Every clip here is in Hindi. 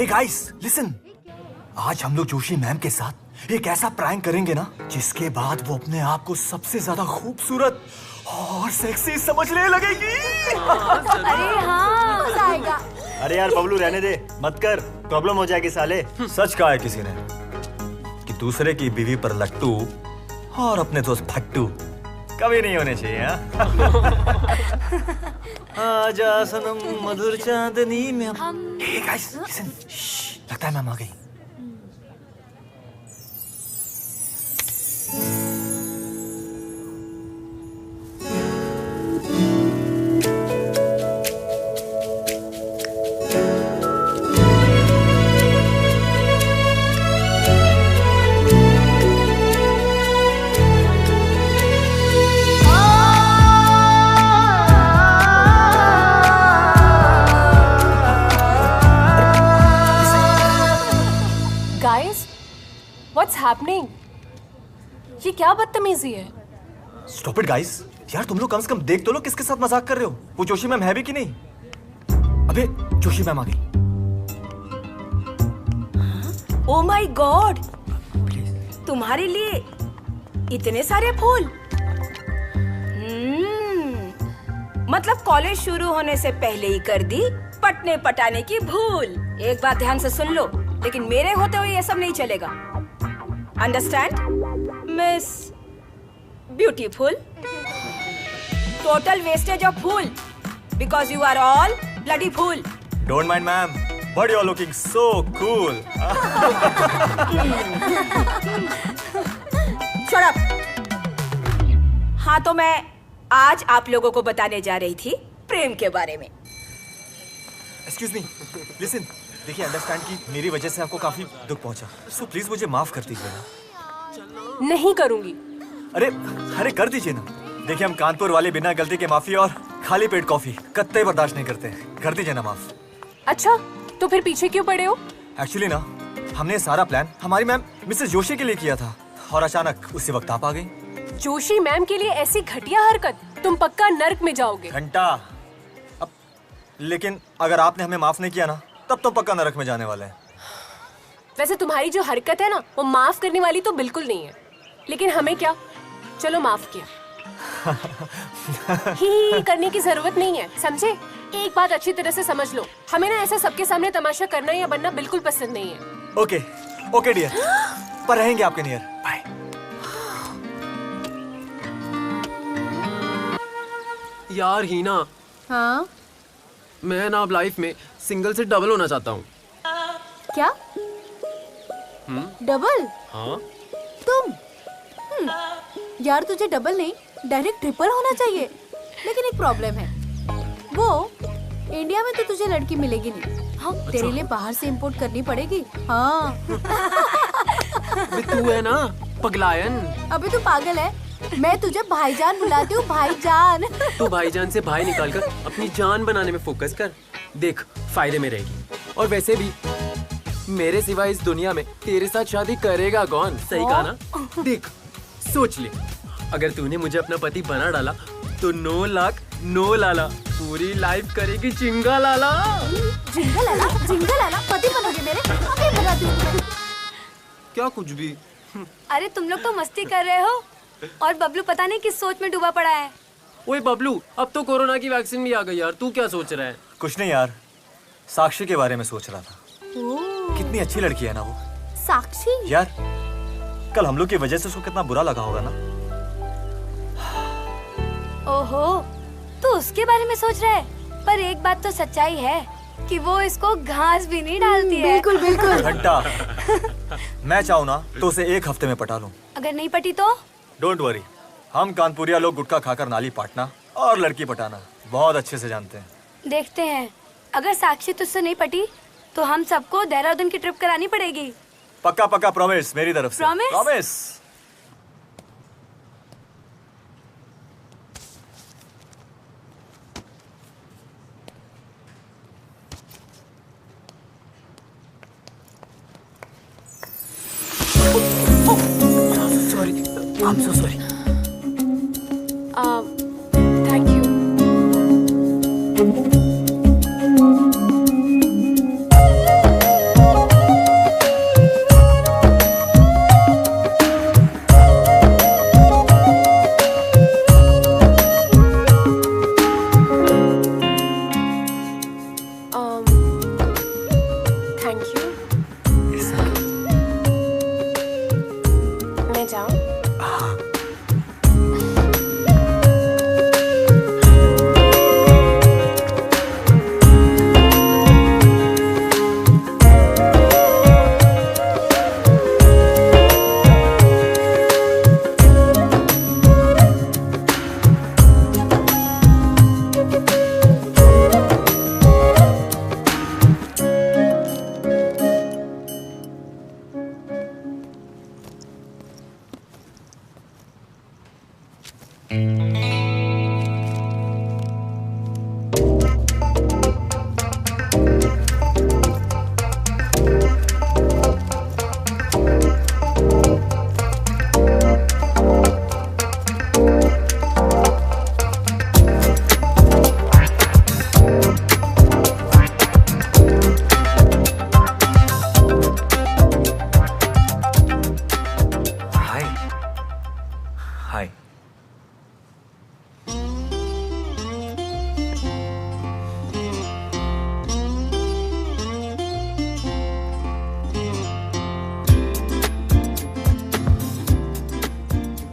हे गाइस लिसन, आज हम लोग जोशी मैम के साथ एक ऐसा प्रैंक करेंगे ना जिसके बाद वो अपने आप को सबसे ज्यादा खूबसूरत और सेक्सी समझने लगेगी। अरे हाँ, मजा आएगा। अरे यार बबलू रहने दे, मत कर, प्रॉब्लम हो जाएगी साले। सच कहा है किसी ने कि दूसरे की बीवी पर लट्टू और अपने दोस्त फट्टू कभी नहीं होने चाहिए। आजा सनम मधुर चांदनी में हे गाइस लिसन, लगता है मैम आ गई। What's happening? ये क्या बदतमीजी है? Stop it guys, यार तुम लोग कम से कम देख तो लो किसके साथ मजाक कर रहे हो। वो जोशी मैम है भी कि नहीं? अबे जोशी मैम आ गई। Oh my God! तुम्हारे लिए इतने सारे फूल? मतलब कॉलेज शुरू होने से पहले ही कर दी पटने पटाने की भूल। एक बात ध्यान से सुन लो, लेकिन मेरे होते हुए ये सब नहीं चलेगा। Understand miss beautiful? Total wastage of fool because you are all bloody fool. Don't mind ma'am, but you are looking so cool. Shut up. हाँ तो मैं आज आप लोगों को बताने जा रही थी प्रेम के बारे में। एक्सक्यूज मी, लिसन, देखिए अंडरस्टैंड कि मेरी वजह से आपको काफी दुख पहुंचा, सो प्लीज मुझे माफ कर दीजिए ना। नहीं करूंगी। अरे कर दीजिए ना। देखिए हम कानपुर वाले बिना गलती के माफी और खाली पेट कॉफी कत्ते बर्दाश्त नहीं करते। कर दीजिए ना माफ। अच्छा तो फिर पीछे क्यों पड़े हो? एक्चुअली ना हमने सारा प्लान हमारी मैम मिसेस जोशी के लिए किया था और अचानक उसी वक्त आप आ गई। जोशी मैम के लिए ऐसी घटिया हरकत, तुम पक्का नर्क में जाओगे। घंटा अब, लेकिन अगर आपने हमें माफ नहीं किया ना तब तो पक्का नरक में जाने वाले हैं। वैसे तुम्हारी जो हरकत है ना वो माफ करने वाली तो बिल्कुल नहीं है, लेकिन हमें क्या, चलो माफ किया। ही करने की जरूरत नहीं है, समझे? एक बात अच्छी तरह से समझ लो, हमें ना ऐसा सबके सामने तमाशा करना या बनना बिल्कुल पसंद नहीं है। ओके डियर, पर रहेंगे आपके नियर। बाय। यार हीना, हाँ मैं ना अब लाइफ में सिंगल से डबल होना चाहता हूँ। क्या? डबल? हाँ? तुम? यार तुझे डबल नहीं डायरेक्ट ट्रिपल होना चाहिए, लेकिन एक प्रॉब्लम है, वो इंडिया में तो तुझे लड़की मिलेगी नहीं। हाँ, अच्छा। तेरे लिए बाहर से इंपोर्ट करनी पड़ेगी। हाँ। तू है ना पगलायन। अबे तू पागल है, मैं तुझे भाईजान बुलाती हूँ, भाईजान। तू भाईजान से भाई निकाल कर अपनी जान बनाने में फोकस कर, देख फायदे में रहेगी। और वैसे भी मेरे सिवा इस दुनिया में तेरे साथ शादी करेगा कौन? सही कहा ना? देख सोच ले, अगर तूने मुझे अपना पति बना डाला तो 9 लाख 9 लाला पूरी लाइफ करेगी चिंगा लाला। जिंगा लाला पति बनोगे मेरे? अबे बनाती हूँ तुम्हें। क्या कुछ भी। अरे तुम लोग तो मस्ती कर रहे हो और बबलू पता नहीं किस सोच में डूबा पड़ा है। ओए बबलू, अब तो कोरोना की वैक्सीन भी आ गई यार, तू क्या सोच रहा है? कुछ नहीं यार, साक्षी के बारे में सोच रहा था। कितनी अच्छी लड़की है ना वो। साक्षी? यार कल हम लोग की वजह से उसको कितना बुरा लगा होगा ना। ओहो, तो उसके बारे में सोच रहा है, पर एक बात तो सच्चाई है कि वो इसको घास भी नहीं डालती है। बिल्कुल बिल्कुल। घंटा, मैं चाहूँ ना तो उसे 1 हफ्ते में पटा लूं। अगर नहीं पटी तो? डोंट वरी, हम कानपुरिया लोग गुटखा खाकर नाली पाटना और लड़की पटाना बहुत अच्छे से जानते हैं। देखते हैं, अगर साक्षी तुझसे नहीं पटी तो हम सबको देहरादून की ट्रिप करानी पड़ेगी। पक्का पक्का प्रॉमिस मेरी तरफ से। Promise. Sorry, I am so sorry. Thank you.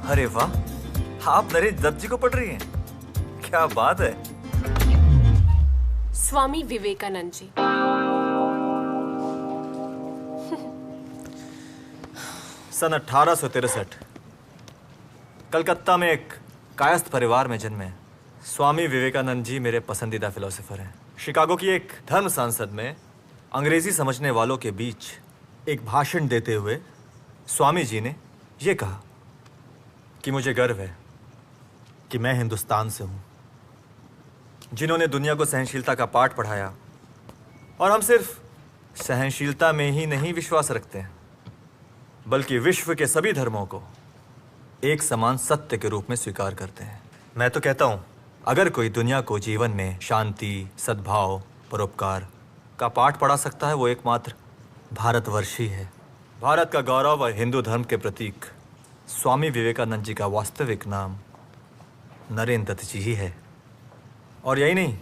अरे वाह, आप नरेश दत्त जी को पढ़ रही हैं? क्या बात है। स्वामी विवेकानंद जी। सन 1863 कलकत्ता में एक कायस्थ परिवार में जन्मे स्वामी विवेकानंद जी मेरे पसंदीदा फिलोसोफर हैं। शिकागो की एक धर्म संसद में अंग्रेजी समझने वालों के बीच एक भाषण देते हुए स्वामी जी ने यह कहा कि मुझे गर्व है कि मैं हिंदुस्तान से हूं, जिन्होंने दुनिया को सहनशीलता का पाठ पढ़ाया। और हम सिर्फ सहनशीलता में ही नहीं विश्वास रखते हैं, बल्कि विश्व के सभी धर्मों को एक समान सत्य के रूप में स्वीकार करते हैं। मैं तो कहता हूं, अगर कोई दुनिया को जीवन में शांति, सद्भाव, परोपकार का पाठ पढ़ा सकता है, वो एकमात्र भारतवर्ष ही है। भारत का गौरव और हिंदू धर्म के प्रतीक स्वामी विवेकानंद जी का वास्तविक नाम नरेंद्र दत्त जी ही है। और यही नहीं,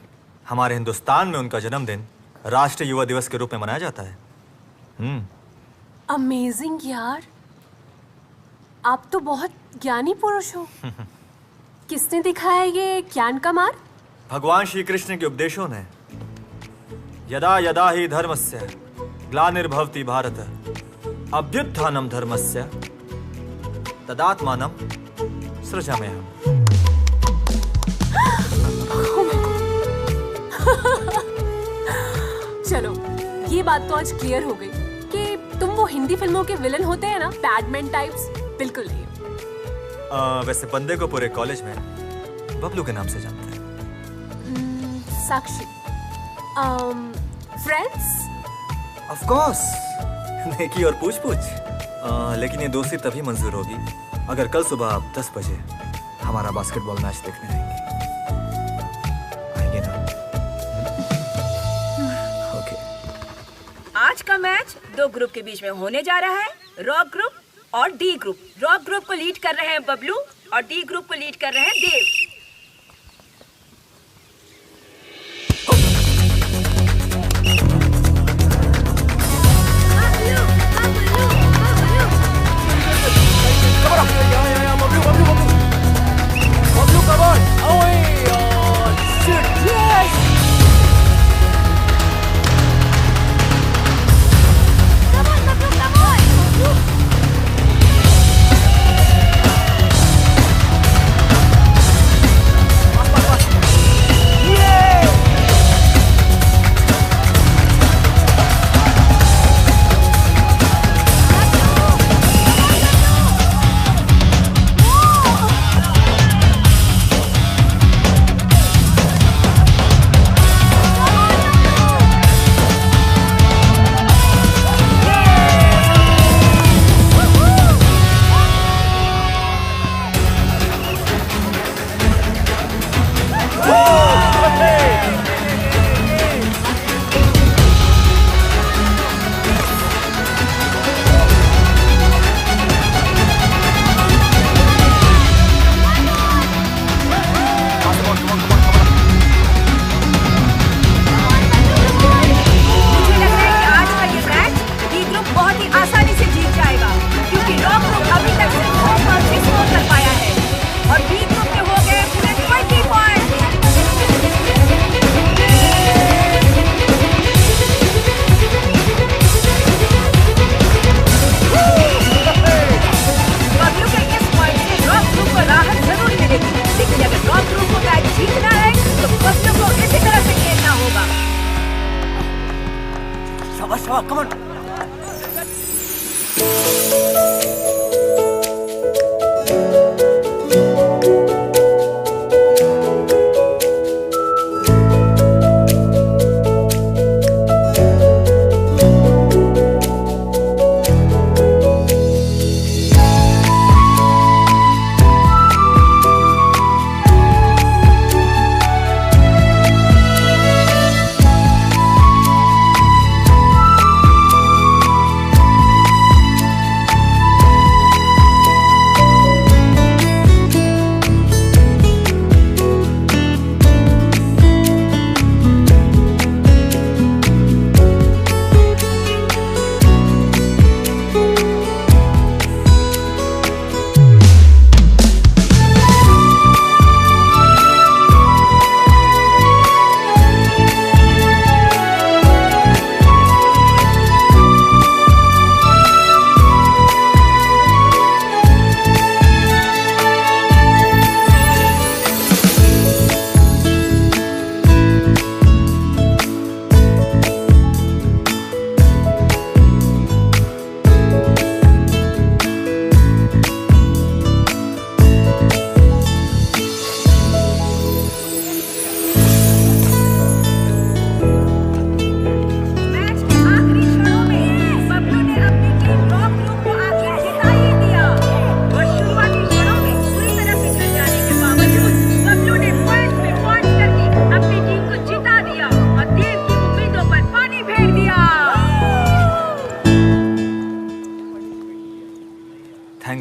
हमारे हिंदुस्तान में उनका जन्मदिन राष्ट्रीय युवा दिवस के रूप में मनाया जाता है। अमेजिंग यार, आप तो बहुत ज्ञानी पुरुष हो। किसने दिखाया ये ज्ञान का मार्ग? भगवान श्री कृष्ण के उपदेशों ने। यदा यदा ही धर्मस्य ग्लानिर्भवति भारत अभ्युत्थानम धर्मस्य तदात्मानं सृजाम्यहम्। चलो, ये बात तो आज क्लियर हो गई कि तुम वो हिंदी फिल्मों के विलन होते हैं ना, बैडमैन टाइप्स, बिल्कुल नहीं। वैसे बंदे को पूरे कॉलेज में बबलू के नाम से जानते हैं। साक्षी। फ्रेंड्स? ऑफ कोर्स, नेकी और पूछ पूछ। लेकिन ये दोस्ती तभी मंजूर होगी अगर कल सुबह आप 10 बजे हमारा बास्केटबॉल मैच देखने आएंगे ना? ओके। आज का मैच 2 ग्रुप के बीच में होने जा रहा है, रॉक ग्रुप और डी ग्रुप। रॉक ग्रुप को लीड कर रहे हैं बबलू और डी ग्रुप को लीड कर रहे हैं देव।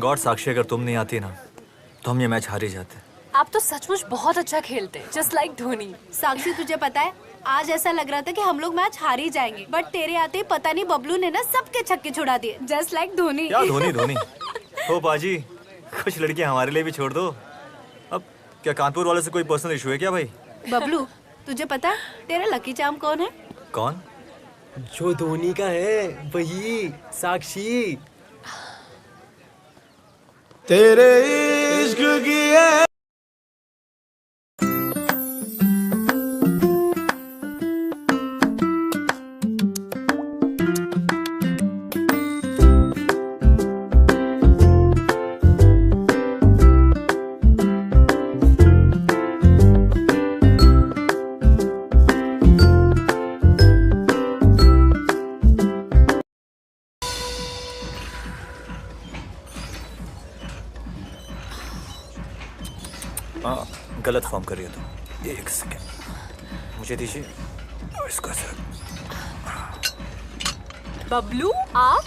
गॉड साक्षी, अगर तुम नहीं आती ना तो हम ये मैच हार ही जाते। आप तो सचमुच बहुत अच्छा खेलते हैं, जस्ट लाइक धोनी। साक्षी तुझे पता है, आज ऐसा लग रहा था कि हम लोग मैच हार ही जाएंगे, बट तेरे आते ही पता नहीं बबलू ने ना सबके छक्के छुड़ा दिए, जस्ट लाइक धोनी। क्या धोनी धोनी? ओ बाजी, कुछ लड़कियां हमारे लिए भी छोड़ दो। अब क्या कानपुर वाले से कोई पर्सनल इशू है क्या भाई? बबलू तुझे पता है तेरा लकी चार्म कौन है? कौन? जो धोनी का है वही, साक्षी। तेरे इश्क की है। हाँ, गलत फॉर्म कर रही हो तुम। एक सेकेंड मुझे दीजिए इसको ऐसे। बबलू आप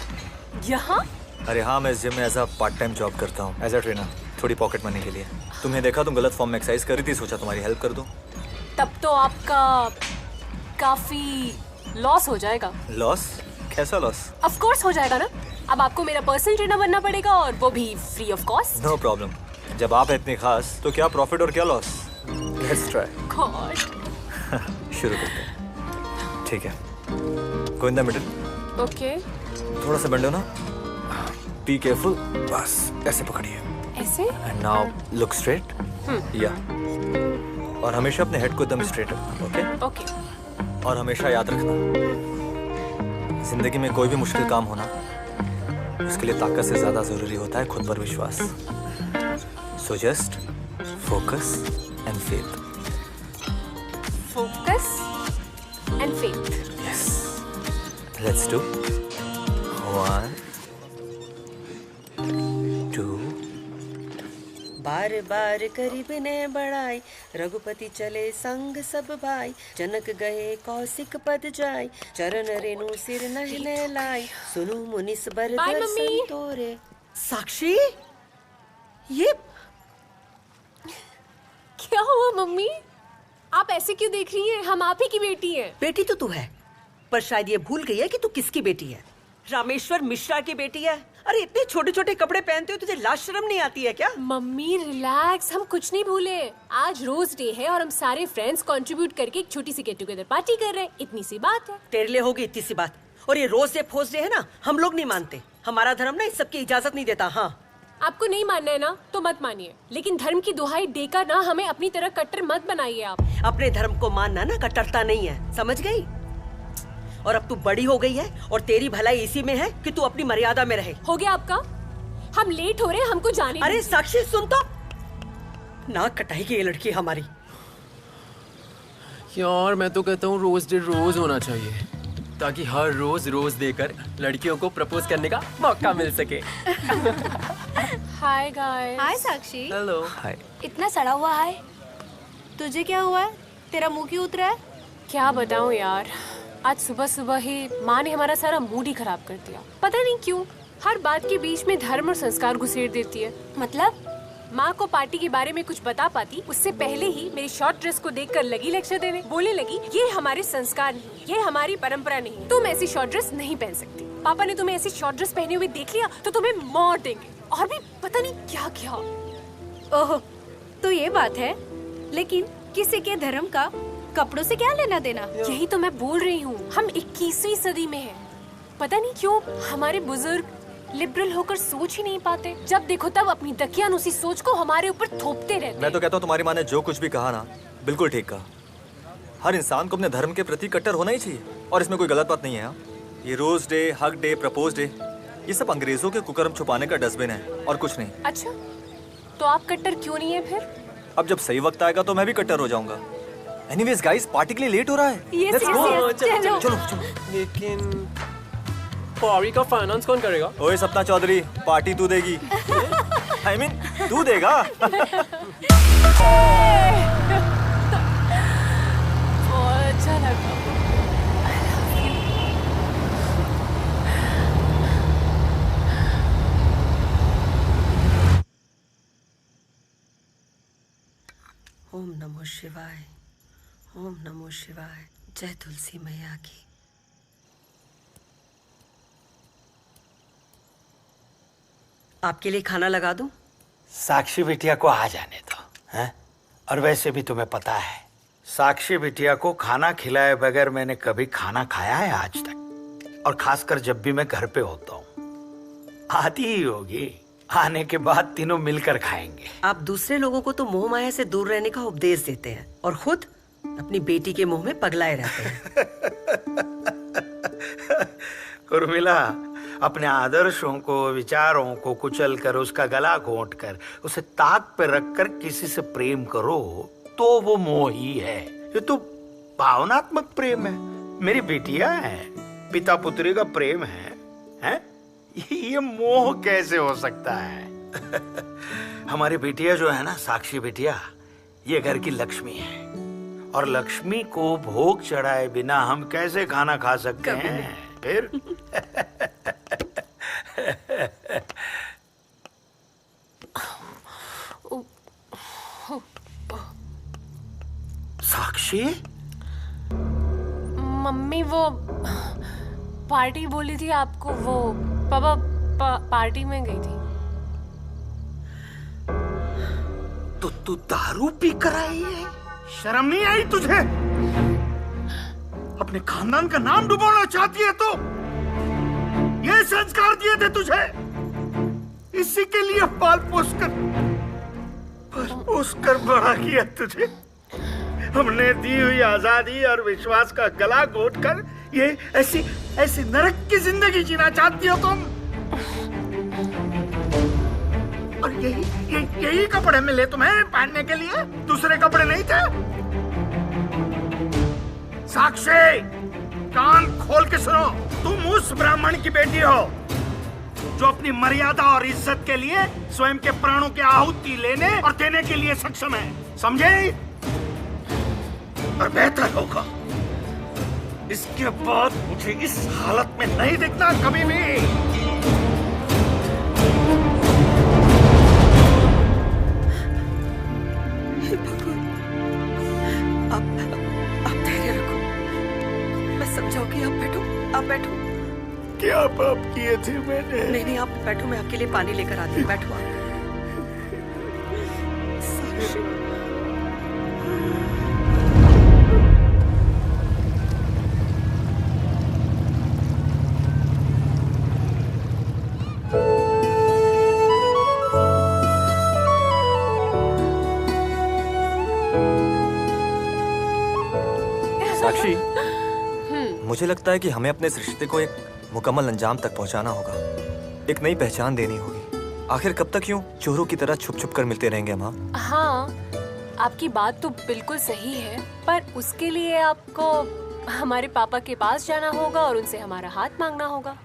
यहाँ? अरे हाँ, मैं इस जिम में as a part time job करता हूँ, एज अ ट्रेनर, थोड़ी पॉकेट मनी के लिए। तुमने देखा तुम गलत फॉर्म में एक्सरसाइज कर रही थी, सोचा तुम्हारी हेल्प कर दूँ। तब तो आपका काफी लॉस हो जाएगा। लॉस? कैसा लॉस? ऑफ कोर्स हो जाएगा ना, अब आपको मेरा पर्सनल ट्रेनर बनना पड़ेगा और वो भी free of cost. No problem, जब आप इतने खास तो क्या प्रॉफिट और क्या लॉस। Let's try. गॉड। शुरू करते हैं, ठीक है? गो इन द मिडिल। ओके। थोड़ा सा बेंड हो ना, बी केयरफुल, बस ऐसे पकड़िए। ऐसे? And now look straight. या, और हमेशा अपने हेड को एकदम स्ट्रेट रखना। ओके? ओके। और हमेशा याद रखना, जिंदगी में कोई भी मुश्किल काम होना, उसके लिए ताकत से ज्यादा जरूरी होता है खुद पर विश्वास। So just focus and faith. Focus and faith. Yes. Let's do 1, 2. बार बार करीब ने बढ़ाई, रघुपति चले संग सब भाई। जनक गए कौशिक पद जाय, चरण रेणु सिर नहने लाई। सुनु मुनिस बर Bye, दर्शन मम्मी। तोरे। साक्षी, ये क्या हुआ मम्मी? आप ऐसे क्यों देख रही हैं? हम आप ही की बेटी हैं। बेटी तो तू है, पर शायद ये भूल गई है कि तू किसकी बेटी है। रामेश्वर मिश्रा की बेटी है। अरे इतने छोटे छोटे कपड़े पहनते हो, तुझे लाज शर्म नहीं आती है क्या? मम्मी रिलैक्स, हम कुछ नहीं भूले। आज रोज डे है और हम सारे फ्रेंड्स कंट्रीब्यूट करके एक छोटी सी गेट टुगेदर पार्टी कर रहे हैं, इतनी सी बात है। तेरे लिए होगी इतनी सी बात, और ये रोज डे फोज डे है ना, हम लोग नहीं मानते। हमारा धर्म ना इस सब की इजाजत नहीं देता। हाँ, आपको नहीं मानना है ना तो मत मानिए, लेकिन धर्म की दुहाई देकर ना हमें अपनी तरह कट्टर मत बनाइए आप। अपने धर्म को मानना ना कट्टरता नहीं है, समझ गई? और अब तू बड़ी हो गई है और तेरी भलाई इसी में है कि तू अपनी मर्यादा में रहे। हो गया आपका? हम लेट हो रहे हैं, हमको जाने अरे दीजिए। साक्षी सुन तो, नाक कटाएगी ये लड़की हमारी। यार मैं तो कहता हूँ रोज डे रोज होना चाहिए, ताकि हर रोज रोज देकर लड़कियों को प्रपोज करने का मौका मिल सके। Hi guys. Hi Sakshi. Hello. Hi. इतना सड़ा हुआ है, तुझे क्या हुआ है? तेरा मुंह क्यों उतरा है? क्या बताऊं यार, आज सुबह सुबह ही माँ ने हमारा सारा मूड ही खराब कर दिया। पता नहीं क्यों हर बात के बीच में धर्म और संस्कार घुसेड़ देती है। मतलब? माँ को पार्टी के बारे में कुछ बता पाती उससे पहले ही मेरी शॉर्ट ड्रेस को देखकर लगी लेक्चर देने। बोलने लगी ये हमारे संस्कार नहीं, ये हमारी परंपरा नहीं, तुम ऐसी शॉर्ट ड्रेस नहीं पहन सकती। पापा ने तुम्हें ऐसी शॉर्ट ड्रेस पहने हुए देख लिया तो तुम्हें मार देंगे, और भी पता नहीं क्या क्या। ओह, तो ये बात है। लेकिन किसी के धर्म का कपड़ों से क्या लेना देना? यही तो मैं बोल रही हूँ, हम 21वीं सदी में हैं। पता नहीं क्यों हमारे बुजुर्ग लिबरल होकर सोच ही नहीं पाते। जब देखो तब अपनी दकियानुसी सोच को हमारे ऊपर थोपते रहते। मैं तो कहता हूँ तुम्हारी माँ ने जो कुछ भी कहा ना, बिल्कुल ठीक कहा। हर इंसान को अपने धर्म के प्रति कट्टर होना ही चाहिए, और इसमें कोई गलत बात नहीं है। हाँ? ये rose day, hug day, propose day, ये सब अंग्रेजों के कुकर्म छुपाने का डस्टबिन है, और कुछ नहीं। अच्छा, तो आप कट्टर क्यों नहीं है फिर? अब जब सही वक्त आएगा तो मैं भी कट्टर हो जाऊंगा। एनीवेज गाइस, पार्टी के लिए लेट हो रहा है। Yes, Let's yes, go. yes, चलो। चलो चलो। लेकिन पारी का फाइनेंस कौन करेगा? ओए सपना चौधरी, पार्टी तू देगी। I mean, तू देगा। बहुत अच्छा लगा। शिवाय, ओम नमो शिवाय। जय तुलसी मैया की। आपके लिए खाना लगा दूं? साक्षी बिटिया को आ जाने दो, हैं? और वैसे भी तुम्हें पता है, साक्षी बिटिया को खाना खिलाए बगैर मैंने कभी खाना खाया है आज तक, और खासकर जब भी मैं घर पे होता हूँ। आती ही होगी, आने के बाद तीनों मिलकर खाएंगे। आप दूसरे लोगों को तो मोह माया से दूर रहने का उपदेश देते हैं और खुद अपनी बेटी के मोह में पगलाए रहते हैं। उर्मिला, अपने आदर्शों को, विचारों को कुचल कर, उसका गला घोंट कर, उसे ताक पे रखकर किसी से प्रेम करो तो वो मोह ही है। ये तो भावनात्मक प्रेम है। मेरी बेटियां हैं, पिता पुत्री का प्रेम है, हैं? ये मोह कैसे हो सकता है? हमारी बेटिया जो है ना, साक्षी बिटिया, ये घर की लक्ष्मी है, और लक्ष्मी को भोग चढ़ाए बिना हम कैसे खाना खा सकते हैं? फिर साक्षी, मम्मी वो पार्टी बोली थी आपको, वो पापा पार्टी में गई थी। तो तू दारू पी कर आई है? शर्म नहीं आई तुझे? अपने खानदान का नाम डुबोना चाहती है तो? ये संस्कार दिए थे तुझे, इसी के लिए पाल पोस कर बड़ा किया तुझे। हमने दी हुई आजादी और विश्वास का गला घोट कर ये ऐसी नरक की जिंदगी जीना चाहती हो तुम? और यही कपड़े मिले तुम्हें पहनने के लिए? दूसरे कपड़े नहीं थे? साक्षी, कान खोल के सुनो, तुम उस ब्राह्मण की बेटी हो जो अपनी मर्यादा और इज्जत के लिए स्वयं के प्राणों की आहुति लेने और देने के लिए सक्षम है, समझे? और बेहतर होगा इसके बाद मुझे इस हालत में नहीं दिखना कभी भी। आप धैर्य रखो, मैं समझाऊंगी। आप बैठो। क्या पाप किए थे मैंने? नहीं, आप बैठो, मैं आपके लिए पानी लेकर आती हूँ। बैठो आप। साक्षी, मुझे लगता है कि हमें अपने इस रिश्ते को एक मुकम्मल अंजाम तक पहुंचाना होगा, एक नई पहचान देनी होगी। आखिर कब तक यूं चोरों की तरह छुप छुप कर मिलते रहेंगे हम? हाँ, आपकी बात तो बिल्कुल सही है, पर उसके लिए आपको हमारे पापा के पास जाना होगा और उनसे हमारा हाथ मांगना होगा।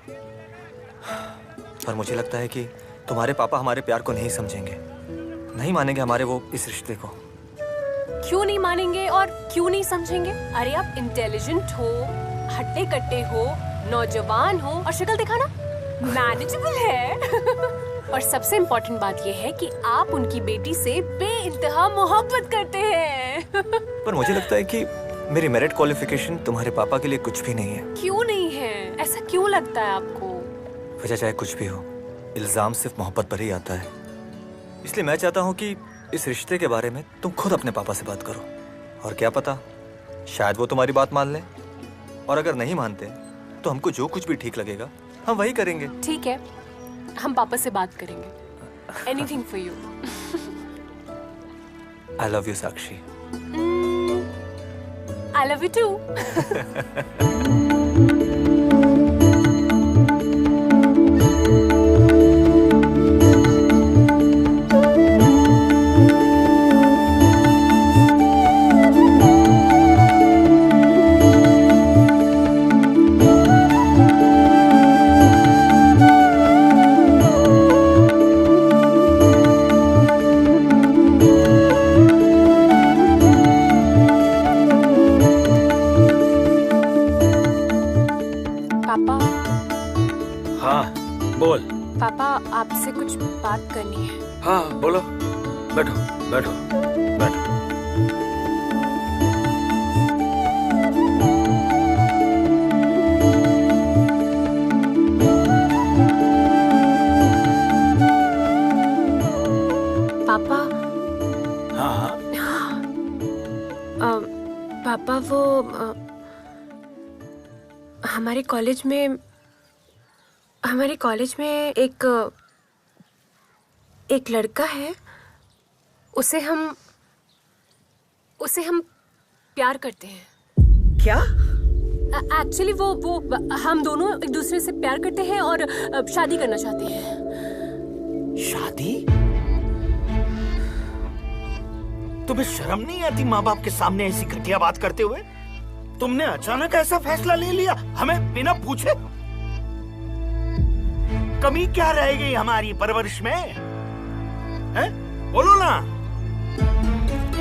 पर मुझे लगता है कि तुम्हारे पापा हमारे प्यार को नहीं समझेंगे, नहीं मानेंगे हमारे वो इस रिश्ते को। क्यों नहीं मानेंगे और क्यों नहीं समझेंगे? अरे आप इंटेलिजेंट हो, हट्टे कट्टे हो, नौजवान हो, और शक्ल दिखाना मैनेजेबल है। और सबसे इम्पोर्टेंट बात यह है कि आप उनकी बेटी से बेइंतहा मोहब्बत करते हैं। पर मुझे लगता है कि मेरी मेरिट क्वालिफिकेशन तुम्हारे पापा के लिए कुछ भी नहीं है। क्यों नहीं है? ऐसा क्यों लगता है आपको? वजह चाहे कुछ भी हो, इल्जाम सिर्फ मोहब्बत पर ही आता है। इसलिए मैं चाहता हूँ कि इस रिश्ते के बारे में तुम खुद अपने पापा से बात करो, और क्या पता शायद वो तुम्हारी बात मान लें, और अगर नहीं मानते तो हमको जो कुछ भी ठीक लगेगा हम वही करेंगे। ठीक है, हम पापा से बात करेंगे। Anything for you. I love you Sakshi. I love you too. पापा, आपसे कुछ बात करनी है। हाँ बोलो, बैठो बैठो बैठो। पापा वो हमारे कॉलेज में एक लड़का है। उसे हम प्यार करते हैं। क्या? एक्चुअली वो हम दोनों एक दूसरे से प्यार करते हैं और शादी करना चाहते हैं। शादी? तुम्हें शर्म नहीं आती माँ बाप के सामने ऐसी घटिया बात करते हुए? तुमने अचानक ऐसा फैसला ले लिया हमें बिना पूछे? कमी क्या रह गई हमारी परवरिश में? हैं? बोलो ना।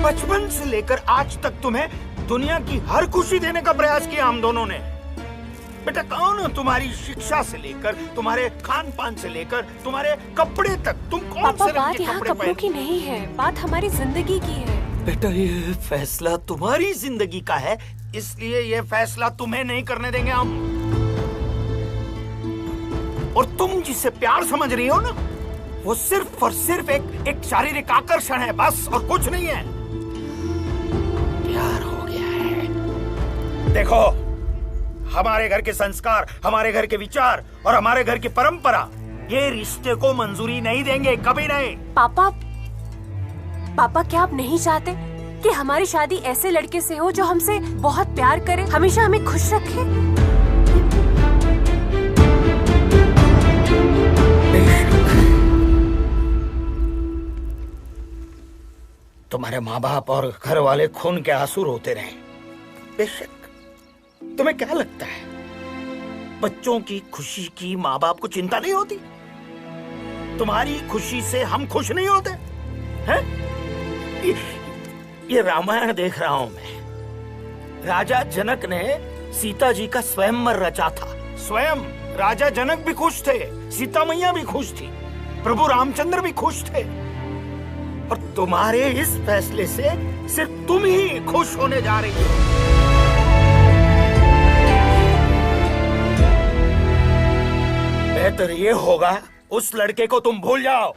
बचपन से लेकर आज तक तुम्हें दुनिया की हर खुशी देने का प्रयास किया हम दोनों ने। बेटा कौन तुम्हारी शिक्षा से लेकर तुम्हारे खान पान से लेकर तुम्हारे कपड़े तक तुम कौन पापा से रंग बात के यहाँ कपड़े कपड़ों की नहीं है, बात हमारी जिंदगी की है। बेटा ये फैसला तुम्हारी जिंदगी का है, इसलिए ये फैसला तुम्हें नहीं करने देंगे हम। और तुम जिसे प्यार समझ रही हो ना, वो सिर्फ और सिर्फ एक शारीरिक आकर्षण है बस, और कुछ नहीं है। प्यार हो गया है। देखो हमारे घर के संस्कार, हमारे घर के विचार और हमारे घर की परंपरा ये रिश्ते को मंजूरी नहीं देंगे, कभी नहीं। पापा क्या आप नहीं चाहते कि हमारी शादी ऐसे लड़के से हो जो हमसे बहुत प्यार करे, हमेशा हमें खुश रखे? तुम्हारे माँ बाप और घर वाले खून के आंसू रोते रहे, बेशक। तुम्हें क्या लगता है बच्चों की खुशी की माँ बाप को चिंता नहीं होती? तुम्हारी खुशी से हम खुश नहीं होते हैं? ये रामायण देख रहा हूं मैं। राजा जनक ने सीता जी का स्वयंवर रचा था। स्वयं राजा जनक भी खुश थे, सीता मैया भी खुश थी, प्रभु रामचंद्र भी खुश थे। और तुम्हारे इस फैसले से सिर्फ तुम ही खुश होने जा रही हो। बेहतर ये होगा उस लड़के को तुम भूल जाओ,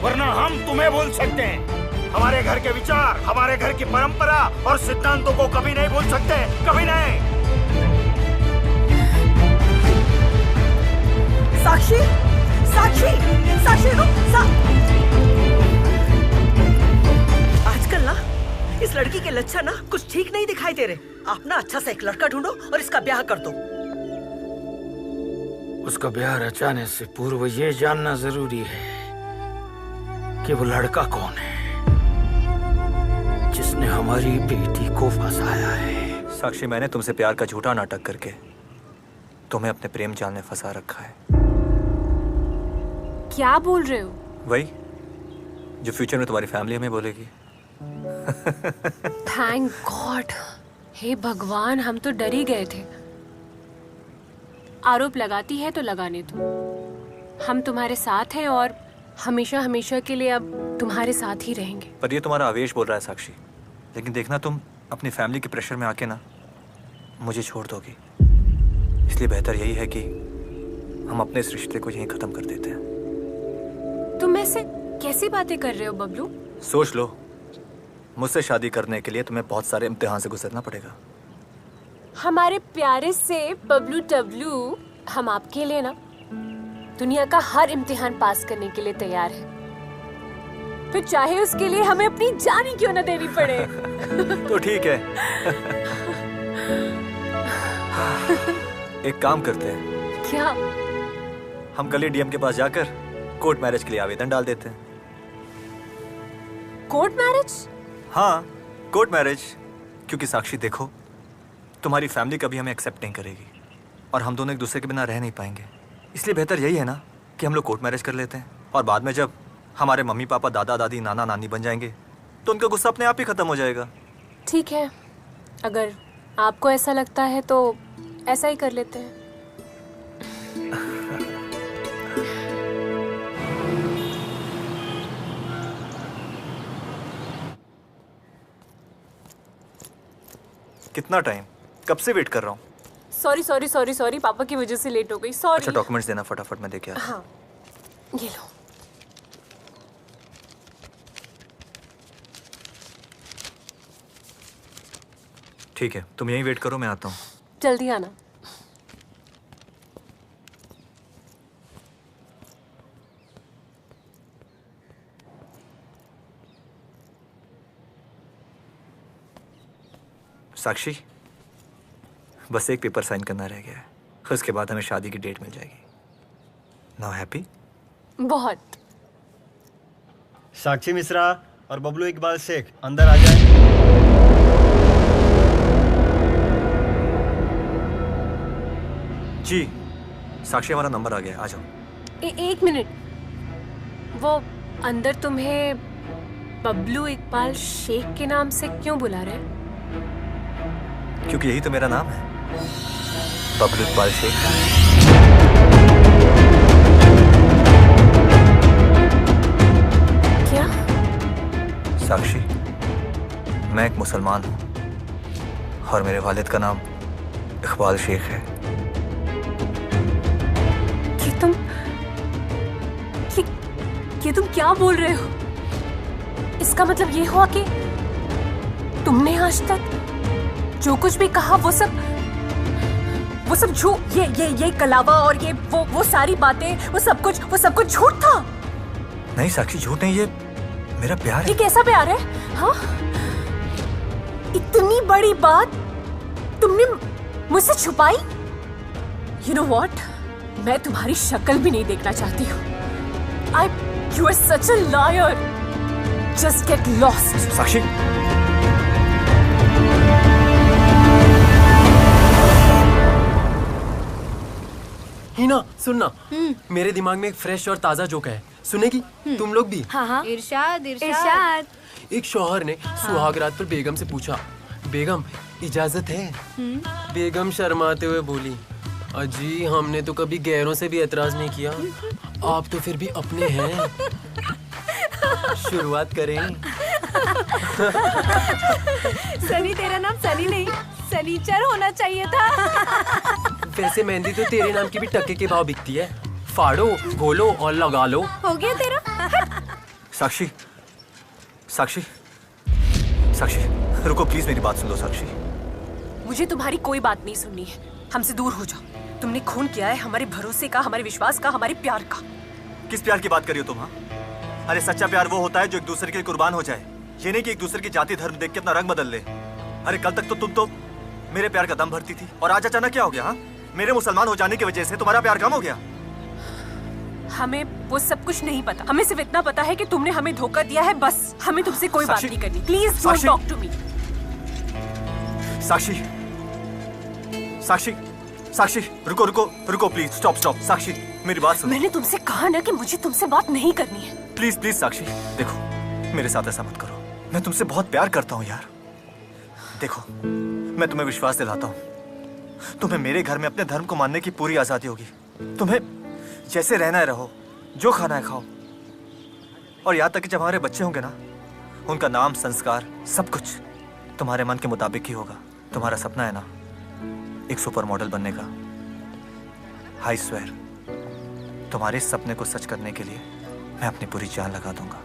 वरना हम तुम्हें भूल सकते हैं। हमारे घर के विचार, हमारे घर की परंपरा और सिद्धांतों को कभी नहीं भूल सकते, कभी नहीं। साक्षी, साक्षी, साक्षी रुक। आजकल ना इस लड़की के लक्षण ना कुछ ठीक नहीं दिखाई दे रहे। आप ना अच्छा सा एक लड़का ढूंढो और इसका ब्याह कर दो। उसका ब्याह रचाने से पूर्व ये जानना जरूरी है कि वो लड़का कौन है जिसने हमारी बेटी को फंसाया है। साक्षी, मैंने तुमसे प्यार का झूठा नाटक करके तुम्हें अपने प्रेम जाल में फंसा रखा है। क्या बोल रहे हो? वही जो फ्यूचर में तुम्हारी फैमिली हमें बोलेगी। थैंक गॉड, हे भगवान, हम तो डर ही गए थे। आरोप लगाती है तो लगाने दो। हम तुम्हारे साथ हैं और हमेशा हमेशा के लिए अब तुम्हारे साथ ही रहेंगे। पर ये तुम्हारा आवेश बोल रहा है साक्षी, लेकिन देखना तुम अपनी फैमिली के प्रेशर में आके ना मुझे छोड़ दोगी। इसलिए बेहतर यही है कि हम अपने इस रिश्ते को यहीं खत्म कर देते हैं। तुम ऐसे कैसी बातें कर रहे हो बबलू? सोच लो, मुझसे शादी करने के लिए तुम्हें बहुत सारे इम्तिहान से गुजरना पड़ेगा। हमारे प्यारे से बबलू डब्लू, हम आपके लिए ना दुनिया का हर इम्तिहान पास करने के लिए तैयार हैं। फिर चाहे उसके लिए हमें अपनी जान ही क्यों न देनी पड़े। तो ठीक है। एक काम करते हैं। क्या? हम कल ही डीएम के पास जाकर कोर्ट मैरिज के लिए आवेदन डाल देते हैं। Court marriage? हाँ, कोर्ट मैरिज। क्योंकि साक्षी देखो, तुम्हारी फैमिली कभी हमें एक्सेप्ट नहीं करेगी और हम दोनों एक दूसरे के बिना रह नहीं पाएंगे। इसलिए बेहतर यही है ना कि हम लोग कोर्ट मैरिज कर लेते हैं, और बाद में जब हमारे मम्मी पापा, दादा दादी, नाना नानी बन जाएंगे तो उनका गुस्सा अपने आप ही खत्म हो जाएगा। ठीक है, अगर आपको ऐसा लगता है तो ऐसा ही कर लेते हैं। कितना टाइम? कब से वेट कर रहा हूँ। सॉरी, पापा की वजह से लेट हो गई। सॉरी। अच्छा, डॉक्यूमेंट्स देना फटाफट, मैं देके आता हूँ। हाँ, ये लो। ठीक है, तुम यहीं वेट करो, मैं आता हूँ। जल्दी आना। साक्षी, बस एक पेपर साइन करना रह गया है, उसके बाद हमें शादी की डेट मिल जाएगी। Now happy? बहुत। साक्षी मिश्रा और बबलू इकबाल शेख अंदर आ जाए। जी साक्षी, हमारा नंबर आ गया, आ जाओ। एक मिनट, वो अंदर तुम्हें बबलू इकबाल शेख के नाम से क्यों बुला रहे हैं? क्योंकि यही तो मेरा नाम है, बबलू इकबाल शेख। क्या? साक्षी, मैं एक मुसलमान हूँ और मेरे वालिद का नाम इकबाल शेख है। ये तुम क्या बोल रहे हो? इसका मतलब ये हुआ कि तुमने आज तक जो कुछ भी कहा वो सब झूठ, ये कलावा और ये वो सारी बातें, वो सब कुछ झूठ था। नहीं साक्षी, झूठ नहीं, ये मेरा प्यार है। ये कैसा प्यार है? हाँ, इतनी बड़ी बात तुमने मुझसे छुपाई। You know what? मैं तुम्हारी शक्ल भी नहीं देखना चाहती हूँ। You are such a liar. Just get lost. साक्षी, हिना सुनना, मेरे दिमाग में एक फ्रेश और ताजा जोक है, सुनेगी? तुम लोग भी? हाँ हाँ। इरशाद एक शौहर ने सुहाग रात पर बेगम से पूछा, बेगम इजाजत है? बेगम शर्माते हुए बोली, अजी हमने तो कभी गैरों से भी एतराज नहीं किया, आप तो फिर भी अपने हैं। शुरुआत करें? सनी, तेरा नाम सनी नहीं सनीचर होना चाहिए था। वैसे मेहंदी तो तेरे नाम की भी टक्के के भाव बिकती है, फाड़ो, घोलो और लगा लो। हो गया तेरा। साक्षी, साक्षी, साक्षी, रुको प्लीज, मेरी बात सुन लो। साक्षी, मुझे तुम्हारी कोई बात नहीं सुननी है, हमसे दूर हो जाओ। तुमने खून किया है हमारे भरोसे का, हमारे विश्वास का, हमारे प्यार का। किस प्यार की बात कर रही हो तुम? हाँ, अरे सच्चा प्यार वो होता है जो एक दूसरे के लिए कुर्बान हो जाए, ये नहीं कि एक दूसरे की जाति धर्म देख के अपना रंग बदल ले। अरे कल तक तो तुम तो मेरे प्यार का दम भरती थी, और आज अचानक क्या हो गया? हाँ, मेरे मुसलमान हो जाने की वजह से तुम्हारा प्यार कम हो गया? हमें वो सब कुछ नहीं पता, हमें सिर्फ इतना पता है कि तुमने हमें धोखा दिया है, बस। हमें तुमसे कोई बात नहीं करनी। Please don't talk to me. Sakshi, Sakshi, Sakshi, रुको रुको रुको प्लीज, स्टॉप स्टॉप। साक्षी, मेरी बात सुनो। मैंने तुमसे कहा ना कि मुझे तुमसे बात नहीं करनी है। प्लीज प्लीज साक्षी, देखो मेरे साथ ऐसा मत करो, मैं तुमसे बहुत प्यार करता हूँ यार। देखो मैं तुम्हें विश्वास दिलाता हूँ, तुम्हें मेरे घर में अपने धर्म को मानने की पूरी आजादी होगी। तुम्हें जैसे रहना है रहो, जो खाना है खाओ, और यहाँ तक कि जब हमारे बच्चे होंगे ना, उनका नाम, संस्कार, सब कुछ तुम्हारे मन के मुताबिक ही होगा। तुम्हारा सपना है ना एक सुपर मॉडल बनने का, आई स्वेयर तुम्हारे इस सपने को सच करने के लिए मैं अपनी पूरी जान लगा दूंगा।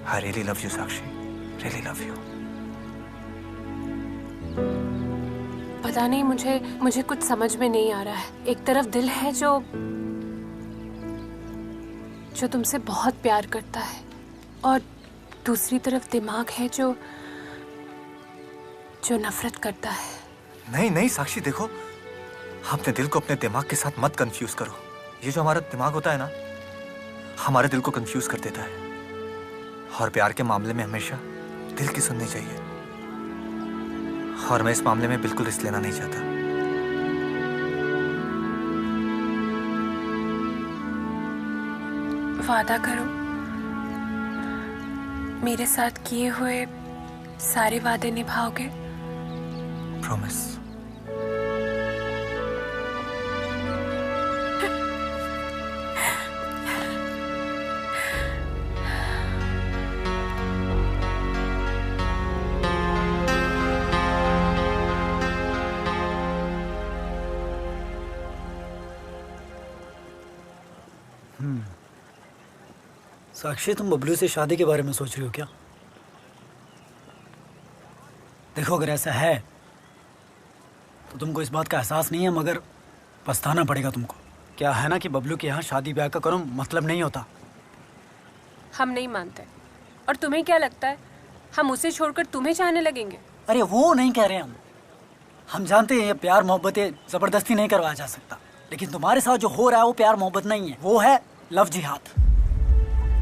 I really love you Sakshi, really love you. पता नहीं, मुझे कुछ समझ में नहीं आ रहा है। एक तरफ दिल है जो तुमसे बहुत प्यार करता है, और दूसरी तरफ दिमाग है जो नफरत करता है। नहीं नहीं साक्षी, देखो अपने दिल को अपने दिमाग के साथ मत कंफ्यूज करो। ये जो हमारा दिमाग होता है ना, हमारे दिल को कंफ्यूज कर देता है, और प्यार के मामले में हमेशा दिल की सुननी चाहिए, और मैं इस मामले में बिल्कुल रिस्क लेना नहीं चाहता। वादा करो, मेरे साथ किए हुए सारे वादे निभाओगे? प्रॉमिस। साक्षी, तुम बबलू से शादी के बारे में सोच रही हो क्या? देखो अगर ऐसा है तो तुमको इस बात का एहसास नहीं है, मगर पछताना पड़ेगा तुमको। क्या है ना कि बबलू के यहाँ शादी ब्याह का करो मतलब नहीं होता। हम नहीं मानते। और तुम्हें क्या लगता है हम उसे छोड़कर तुम्हें चाहने लगेंगे? अरे वो नहीं कह रहे हम जानते हैं ये प्यार मोहब्बत जबरदस्ती नहीं करवाया जा सकता, लेकिन तुम्हारे साथ जो हो रहा है वो प्यार मोहब्बत नहीं है, वो है लव जिहाद,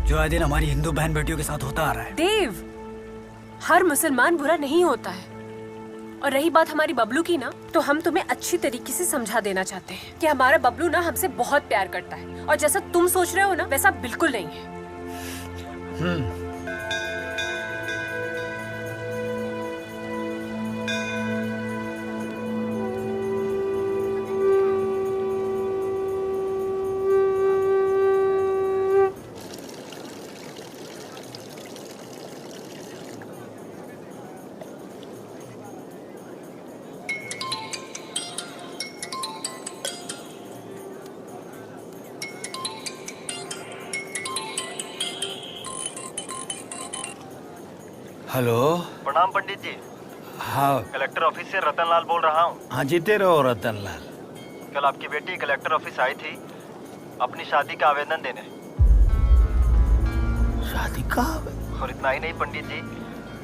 जो आए दिन हमारी हिंदू बहन बेटियों के साथ होता आ रहा है। देव, हर मुसलमान बुरा नहीं होता है। और रही बात हमारी बबलू की ना, तो हम तुम्हें अच्छी तरीके से समझा देना चाहते हैं कि हमारा बबलू ना हमसे बहुत प्यार करता है, और जैसा तुम सोच रहे हो ना वैसा बिल्कुल नहीं है। हेलो। प्रणाम पंडित जी। हाँ, कलेक्टर ऑफिस से रतन लाल बोल रहा हूँ। हाँ जीते रहो रतन लाल। कल आपकी बेटी कलेक्टर ऑफिस आई थी अपनी शादी का आवेदन देने। शादी का? और इतना ही नहीं पंडित जी,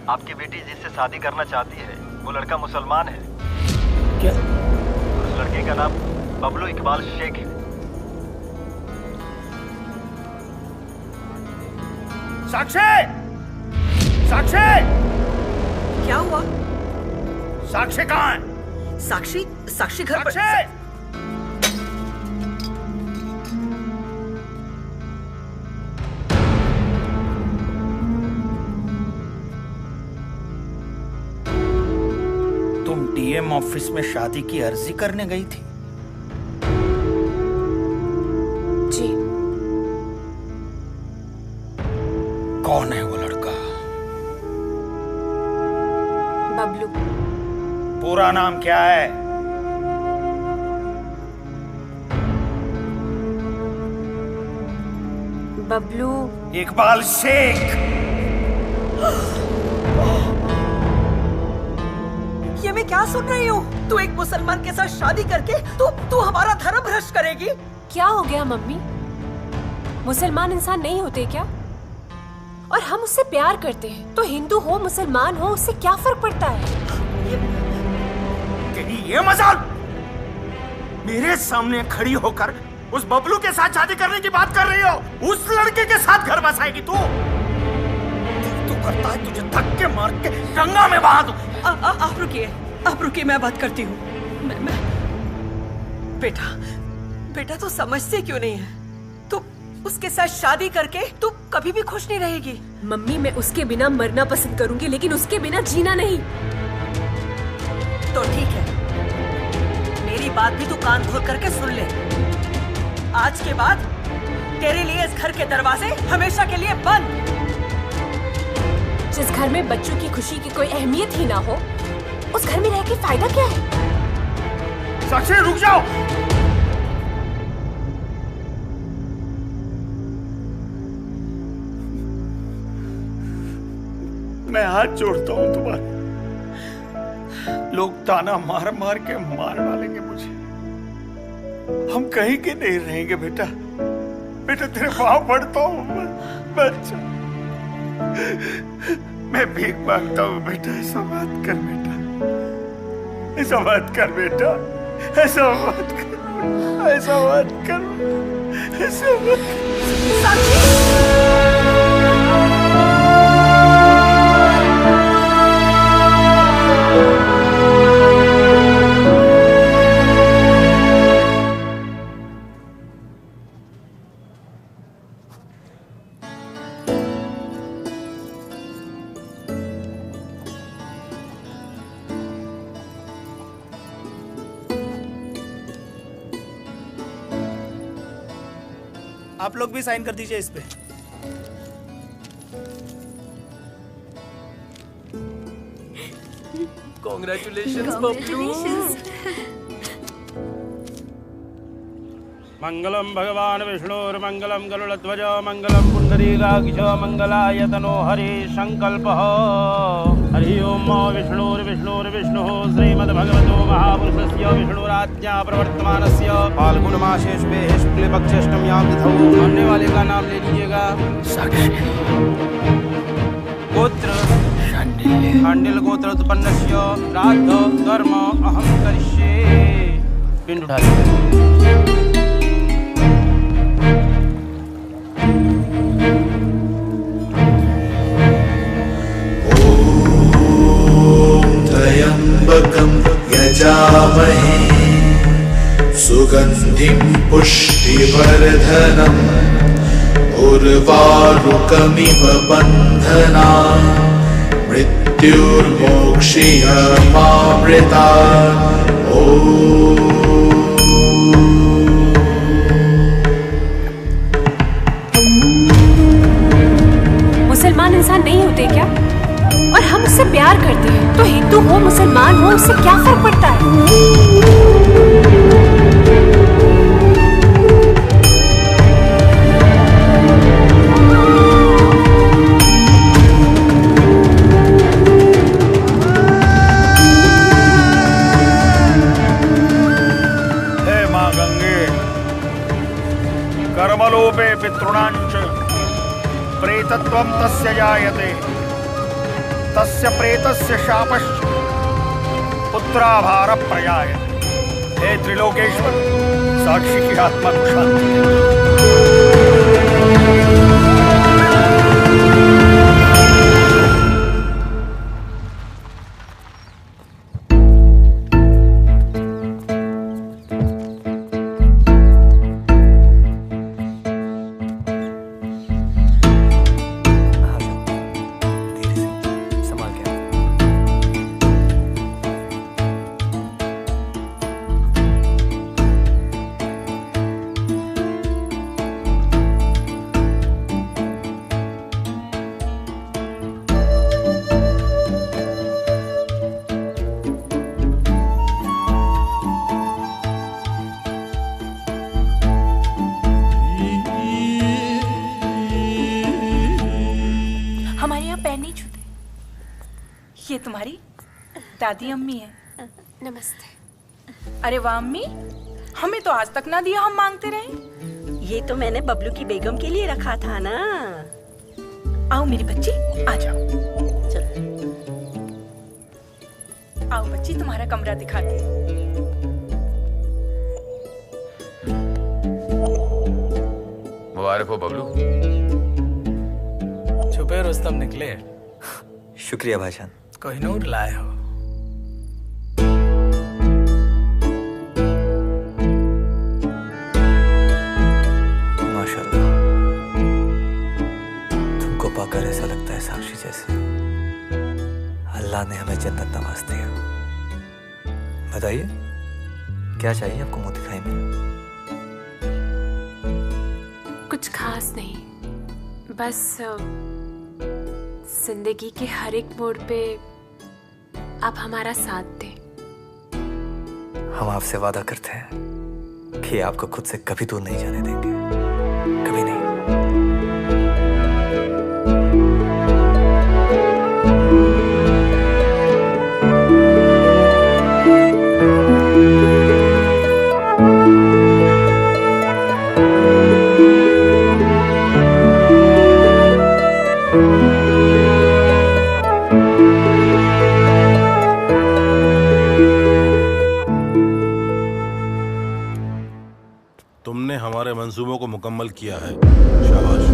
आपकी बेटी जिससे शादी करना चाहती है वो लड़का मुसलमान है। क्या? उस लड़के का नाम बबलू इकबाल शेख है। साक्षी! साक्षी! क्या हुआ? साक्षी कहाँ है? साक्षी घर पर। तुम डीएम ऑफिस में शादी की अर्जी करने गई थी? जी। कौन है वो लड़का? बबलू। पूरा नाम क्या है? बबलू इकबाल शेख। ये मैं क्या सुन रही हूँ? तू एक मुसलमान के साथ शादी करके तू हमारा धर्म भ्रष्ट करेगी? क्या हो गया मम्मी? मुसलमान इंसान नहीं होते क्या? और हम उससे प्यार करते हैं, तो हिंदू हो मुसलमान हो उससे क्या फर्क पड़ता है? ये मजाल! मेरे सामने खड़ी होकर उस बबलू के साथ शादी करने की बात कर रही हो? उस लड़के के साथ घर बसाएगी तू? तू करता है तुझे धक्के मार के गंगा में बहा दूं। आप रुकिए, मैं बात करती हूँ। मैं बेटा तू समझते क्यों नहीं है? तू उसके साथ शादी करके तू कभी भी खुश नहीं रहेगी। मम्मी मैं उसके बिना मरना पसंद करूंगी, लेकिन उसके बिना जीना नहीं। तो ठीक है, मेरी बात भी तू कान खोल करके सुन ले। आज के बाद तेरे लिए इस घर के दरवाजे हमेशा के लिए बंद। जिस घर में बच्चों की खुशी की कोई अहमियत ही ना हो, उस घर में रह के फायदा क्या है? साक्षी रुक जाओ। मैं हाथ जोड़ता हूँ तुम्हारे। लोग ताना मार मार के मार डालेंगे मुझे। हम कहीं के नहीं रहेंगे बेटा। बेटा तेरे पाँव पड़ता हूँ बच्चा। मैं भीख मांगता हूँ बेटा, ऐसा मत कर बेटा, ऐसा मत कर बेटा, ऐसा मत कर, ऐसा मत कर, ऐसा मत कर। आप लोग भी साइन कर दीजिए इस पे। Congratulations, बबलू। मंगलम भगवान विष्णुर्मंगलम गरुड़ध्वज मंगलम पुंडरीकाक्ष मंगलाय तनो हरि संकल्पः। हरि ओम विष्णुर्विष्णुर्विष्णुः श्रीमद्भगवतो महापुरुषस्य विष्णुराज्ञा प्रवर्तमानस्य फाल्गुन मासे शुभे शुक्लपक्षे अष्टम्यां तिथौ। मानने वाले का नाम ले लीजिएगा। साक्षी गोत्र शांडिल गोत्र उत्पन्नस्य श्राद्ध कर्म अहं करिष्ये। पिंड उठा लीजिए। त्र्यम्बकं यजामहे सुगन्धिं पुष्टिवर्धनम् उर्वारुकमिव बन्धनान् मृत्युर्मोक्षीयमामृतात्। मुसलमान इंसान नहीं होते क्या? और हम उससे प्यार करते हैं, तो हिंदू हो मुसलमान हो उससे क्या फर्क पड़ता है? हे मां गंगे, कर्मलोपे पितॄणांच प्रेतत्वं तस्य जायते, तस्य प्रेतस्य शापश्च पुत्राभार प्रजायते। हे त्रिलोकेश्वर, साक्षी की आत्मा को शांति दे। ये तुम्हारी दादी अम्मी है। नमस्ते। अरे वाह अम्मी, हमें तो आज तक ना दिया, हम मांगते रहे। ये तो मैंने बबलू की बेगम के लिए रखा था ना। आओ मेरी बच्ची, आ जाओ। चल। आओ बच्ची, तुम्हारा कमरा दिखाती हूँ। मुबारक हो बबलू। छुपे रुस्तम निकले। शुक्रिया भाईजान। कोहिनूर लाए हो। माशाल्लाह, तुमको पाकर ऐसा लगता है साक्षी जैसे अल्लाह ने हमें जन्नत नवाज दिया। बताइए क्या चाहिए आपको मोती खाई में? कुछ खास नहीं, बस जिंदगी के हर एक मोड़ पे आप हमारा साथ दें। हम आपसे वादा करते हैं कि आपको खुद से कभी दूर नहीं जाने देंगे, कभी नहीं। तुमने हमारे मंसूबों को मुकम्मल किया है, शाबाश।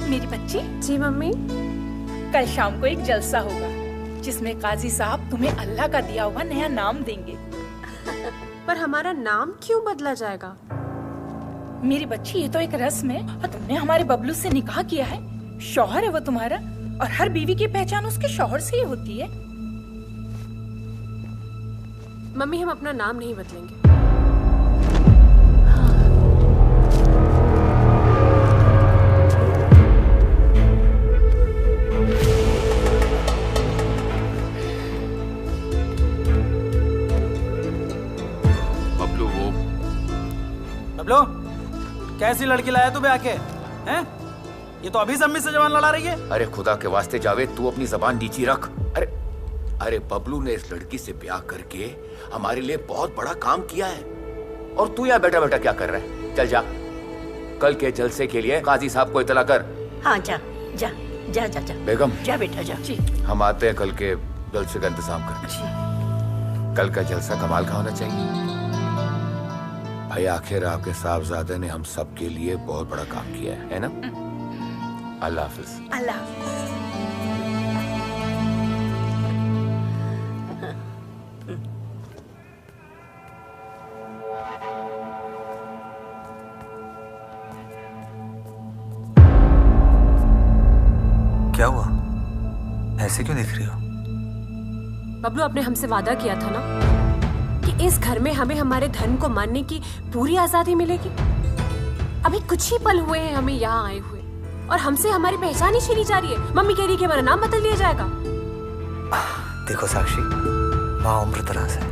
मेरी बच्ची। जी मम्मी। कल शाम को एक जलसा होगा जिसमें काजी साहब तुम्हें अल्लाह का दिया हुआ नया नाम देंगे। पर हमारा नाम क्यों बदला जाएगा? मेरी बच्ची, ये तो एक रस्म है और तुमने हमारे बबलू से निकाह किया है। शौहर है वो तुम्हारा, और हर बीवी की पहचान उसके शौहर से ही होती है। मम्मी, हम अपना नाम नहीं बदलेंगे। कैसी लड़की लाया तू ब्याह के? हैं? ये तो अभी सम्मी से जवान लड़ा रही है। अरे खुदा के वास्ते जावेद, तू अपनी जबान नीची रख। अरे बबलू ने इस लड़की से ब्याह करके हमारे लिए बहुत बड़ा काम किया है, और तू यहाँ बैठा बैठा क्या कर रहा है? चल जा, कल के जलसे के लिए काजी साहब को इतला कर। हाँ जा जा जा जा जा बेगम जा बेटा जा। जी हम आते हैं कल के जलसे का इंतजाम करने। कल का जलसा कमाल का होना चाहिए भाई। आखिर आपके साहबजादे ने हम सब के लिए बहुत बड़ा काम किया है ना? अल्लाह हाफिज। अल्लाह हाफिज। क्या हुआ? ऐसे क्यों देख रही हो? बबलू, आपने हमसे वादा किया था ना कि इस घर में हमें हमारे धर्म को मानने की पूरी आजादी मिलेगी। अभी कुछ ही पल हुए हैं हमें यहाँ आए हुए, और हमसे हमारी पहचान ही छीनी जा रही है। मम्मी कह रही है कि हमारा नाम बदल लिया जाएगा। देखो साक्षी, माँ उम्र दराज है।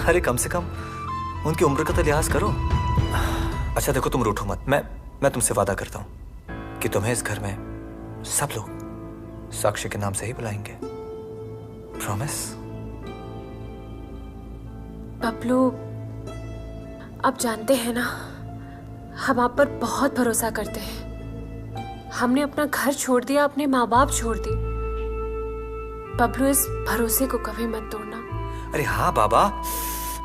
अरे कम से कम उनकी उम्र का तो लिहाज करो। अच्छा देखो, तुम रूठो मत। मैं तुमसे वादा करता हूँ कि तुम्हें इस घर में सब लोग साक्षी के नाम से ही बुलाएंगे। प्रॉमिस? बबलू, आप जानते हैं ना, हम आप पर बहुत भरोसा करते हैं। हमने अपना घर छोड़ दिया, अपने माँ बाप छोड़ दिए। बबलू, इस भरोसे को कभी मत तोड़ना। अरे हाँ बाबा,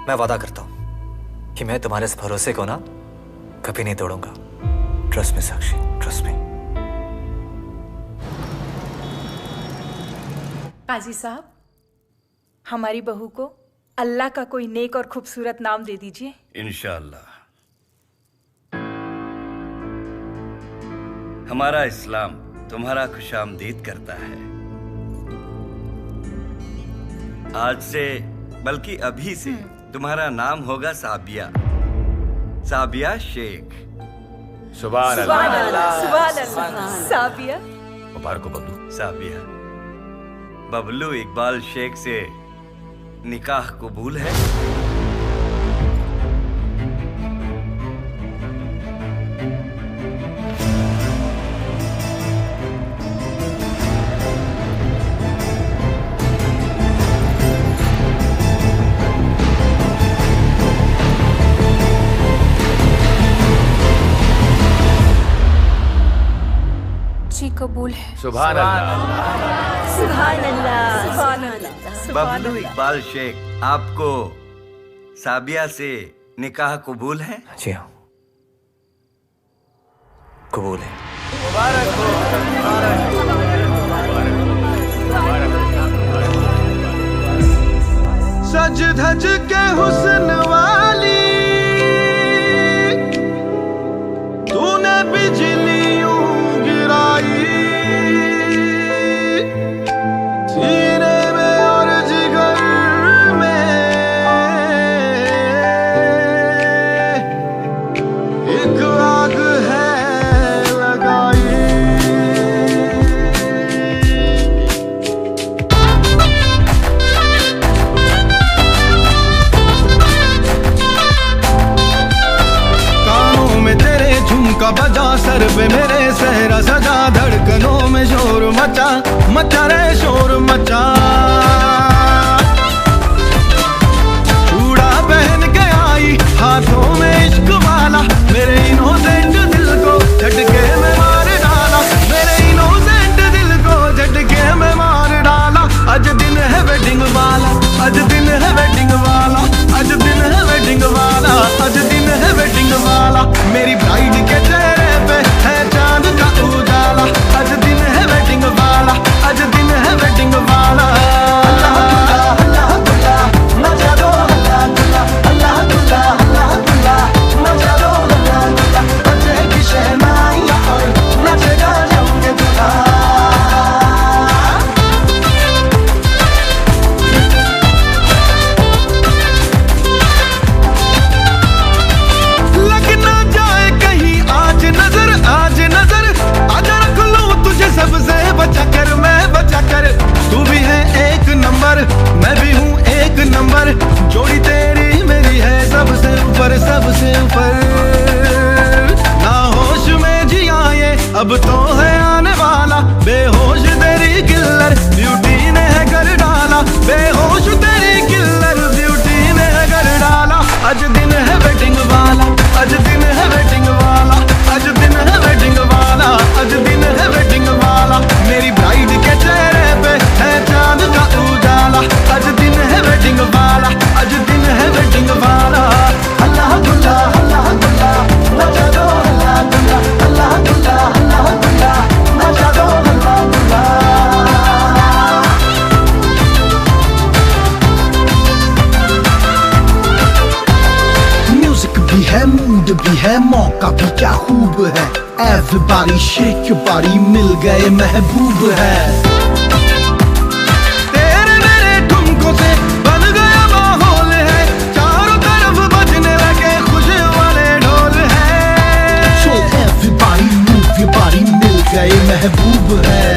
मैं वादा करता हूँ कि मैं तुम्हारे इस भरोसे को ना कभी नहीं तोड़ूंगा। ट्रस्ट मी साक्षी, ट्रस्ट मी। काजी साहब, हमारी बहू को अल्लाह का कोई नेक और खूबसूरत नाम दे दीजिए। इंशाअल्लाह। हमारा इस्लाम तुम्हारा खुशामदीद करता है। आज से, बल्कि अभी से, तुम्हारा नाम होगा साबिया। साबिया शेख। सुभान अल्लाह, सुभान अल्लाह। साबिया। मुबारक हो बबलू। साबिया, बबलू इकबाल शेख से निकाह कबूल है? जी कबूल है। सुभान अल्लाह। सुभान अल्लाह, सुभान अल्लाह। बबलू इकबाल शेख, आपको साबिया से निकाह कबूल है? जी हाँ, कबूल है। मुबारक हो, सज धज के हुस्न वाली तूने बिजलियों गिराई, सीने में और जिगर में एक आग है लगाई। कानों में तेरे झुमका बजा, सर पे मेरे सहरा सजा, धड़कनों में शोर मचा, मचा रे शोर मचा। चूड़ा पहन के आई हाथों में इश्क वाला, मेरे इनोसेंट दिल को झटके में मार डाला, मेरे इनोसेंट दिल को झटके में मार डाला। आज दिन है वेडिंग वाला, आज दिन है वेडिंग वाला, आज दिन है वेडिंग वाला, आज दिन है वेडिंग वाला। मेरी ब्राइड के चेहरे पे है चांद का उजाला, आज दिन है वेडिंग वाला, आज दिन है वेडिंग वाला। अल्लाह अल्लाह अल्लाह मचा दो, अल्लाह अल्लाह अल्लाह अल्लाह अल्लाह मचा दो, अल्लाह अल्लाह बजेगी शहनाइयाँ और नचेगा जम के दूल्हा। सबसे बचा कर, मैं बचा कर, तू भी है एक नंबर, मैं भी हूँ एक नंबर, जोड़ी तेरी मेरी है सबसे ऊपर, सबसे ऊपर। ना हो है, मौका भी क्या खूब है। एवरीबॉडी शेक योर बॉडी, मिल गए महबूब है। तेरे मेरे ठुमकों से बन गया माहौल है, चारों तरफ बजने लगे खुशी वाले ढोल है। So everybody move your body, मिल गए महबूब है।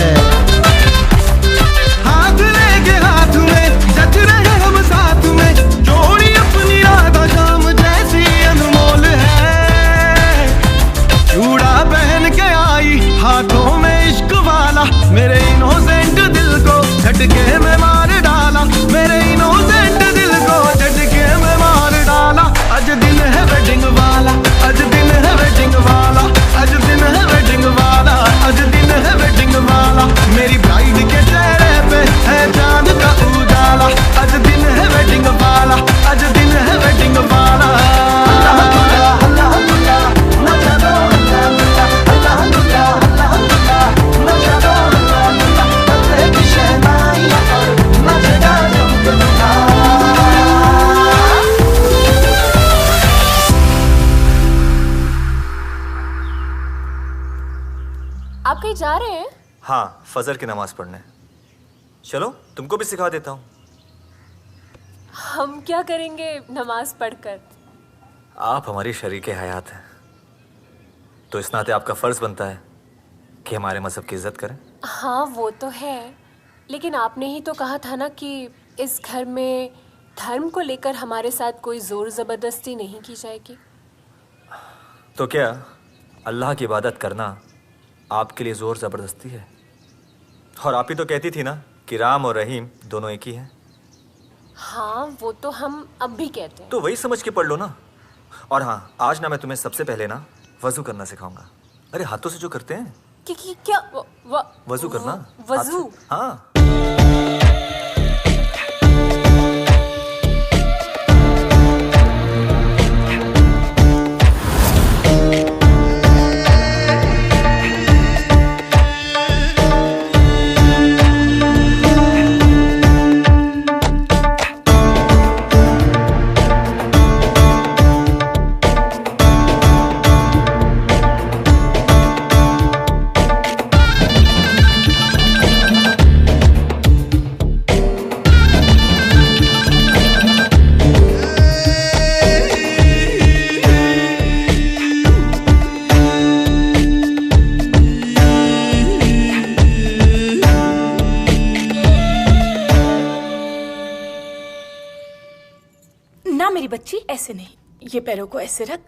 हाथ लेके हाथ में सच रहे हम साथ में, जोड़ी अपनी राधा शाम जैसी अनमोल है। चूड़ा पहन के आई हाथों में इश्क वाला, मेरे इनोसेंट दिल को झटके में मार डाला। मेरे इनोसेंट दिल को झटके में मार डाला। आज दिन है वेडिंग वाला, आज दिन है वेडिंग वाला, आज दिन है वेडिंग वाला, आज दिन है वेडिंग वाला। मेरी ब्राइड के चेहरे पे है चांद का उजाला। आज दिन है वेडिंग वाला, आज दिन है वेडिंग वाला। आप कहीं जा रहे हैं? हाँ, फजर की नमाज पढ़ने। चलो तुमको भी सिखा देता हूँ। हम क्या करेंगे नमाज पढ़कर? आप हमारी शरीके हयात हैं, तो इस नाते आपका फर्ज बनता है कि हमारे मजहब की इज्जत करें। हाँ वो तो है, लेकिन आपने ही तो कहा था ना कि इस घर में धर्म को लेकर हमारे साथ कोई जोर जबरदस्ती नहीं की जाएगी। तो क्या अल्लाह की इबादत करना आपके लिए जोर जबरदस्ती है? और आप ही तो कहती थी ना कि राम और रहीम दोनों एक ही हैं। हाँ वो तो हम अब भी कहते हैं। तो वही समझ के पढ़ लो ना। और हाँ, आज ना मैं तुम्हें सबसे पहले ना वजू करना सिखाऊंगा। अरे हाथों से जो करते हैं क्या वजू करना। वजू? हाँ। बच्ची ऐसे नहीं, ये पैरों को ऐसे रख,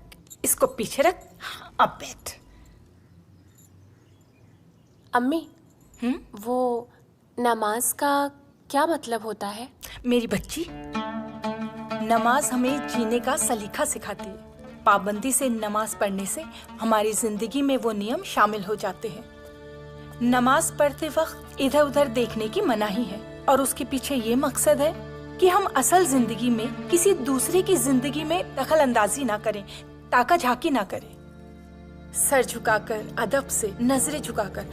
इसको पीछे रख, अब बैठ। अम्मी, वो नमाज का क्या मतलब होता है? मेरी बच्ची, नमाज हमें जीने का सलीका सिखाती है। पाबंदी से नमाज पढ़ने से हमारी जिंदगी में वो नियम शामिल हो जाते हैं। नमाज पढ़ते वक्त इधर उधर देखने की मनाही है और उसके पीछे ये मकसद है कि हम असल जिंदगी में किसी दूसरे की जिंदगी में दखल अंदाजी ना करें, ताका झाकी ना करें। सर झुकाकर, अदब से, नजरें झुकाकर,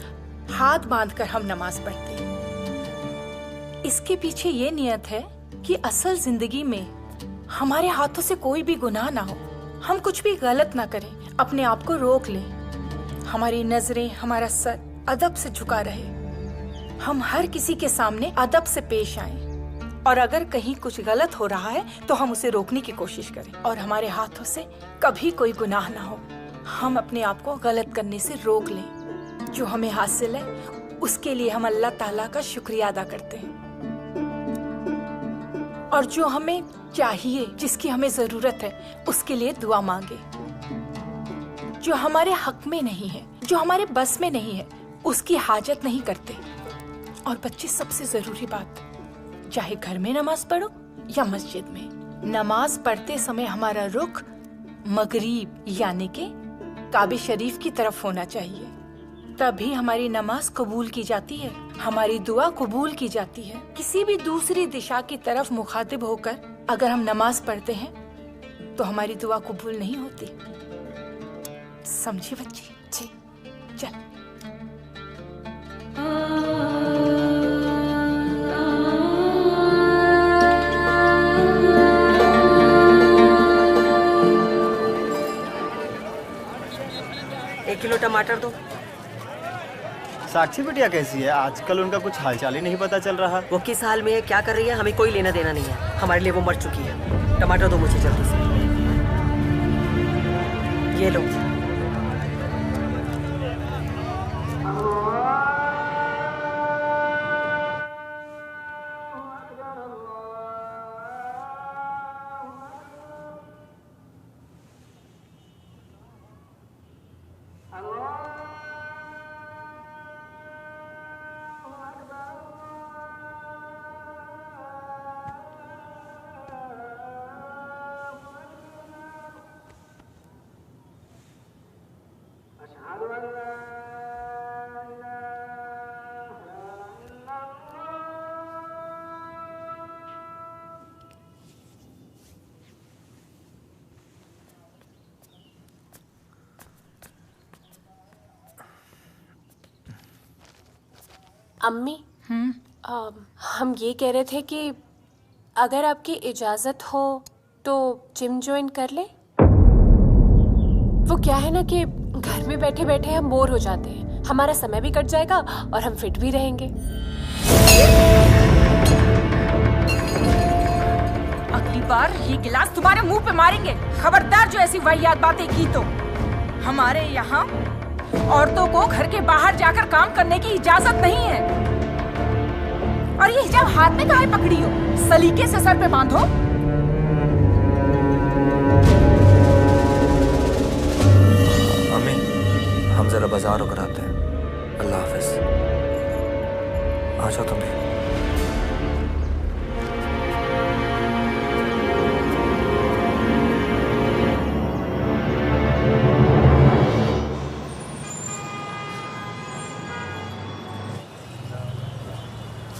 हाथ बांधकर हम नमाज पढ़ते हैं। इसके पीछे ये नियत है कि असल जिंदगी में हमारे हाथों से कोई भी गुनाह ना हो, हम कुछ भी गलत ना करें, अपने आप को रोक लें, हमारी नजरें, हमारा सर अदब से झुका रहे, हम हर किसी के सामने अदब से पेश आएं। और अगर कहीं कुछ गलत हो रहा है तो हम उसे रोकने की कोशिश करें और हमारे हाथों से कभी कोई गुनाह ना हो, हम अपने आप को गलत करने से रोक लें। जो हमें हासिल है उसके लिए हम अल्लाह ताला का शुक्रिया अदा करते हैं, और जो हमें चाहिए, जिसकी हमें जरूरत है, उसके लिए दुआ मांगे। जो हमारे हक में नहीं है, जो हमारे बस में नहीं है, उसकी हाजत नहीं करते। और बच्चे, सबसे जरूरी बात, चाहे घर में नमाज पढ़ो या मस्जिद में, नमाज पढ़ते समय हमारा रुख मगरिब यानी के काबे शरीफ की तरफ होना चाहिए। तभी हमारी नमाज कबूल की जाती है, हमारी दुआ कबूल की जाती है। किसी भी दूसरी दिशा की तरफ मुखातिब होकर अगर हम नमाज पढ़ते हैं तो हमारी दुआ कबूल नहीं होती। समझी बच्ची? जी चल। टमाटर दो। साक्षी बिटिया कैसी है? आजकल उनका कुछ हालचाल ही नहीं पता चल रहा। वो किस हाल में है, क्या कर रही है, हमें कोई लेना देना नहीं है। हमारे लिए वो मर चुकी है। टमाटर दो मुझे जल्दी से। ये लो। अम्मी, हम ये कह रहे थे कि अगर आपकी इजाज़त हो तो जिम ज्वाइन कर ले। वो क्या है ना कि घर में बैठे बैठे हम बोर हो जाते हैं, हमारा समय भी कट जाएगा और हम फिट भी रहेंगे। अगली बार ये गिलास तुम्हारे मुंह पे मारेंगे। खबरदार जो ऐसी वाहियात बातें की तो। हमारे यहाँ औरतों को घर के बाहर जाकर काम करने की इजाजत नहीं है। और ये हिजाब हाथ में काहे पकड़ी हो? सलीके से सर पे बांधो। मम्मी, हम जरा बाजार होकर आते हैं। अल्लाह हाफिज। आ जाओ तुम भी।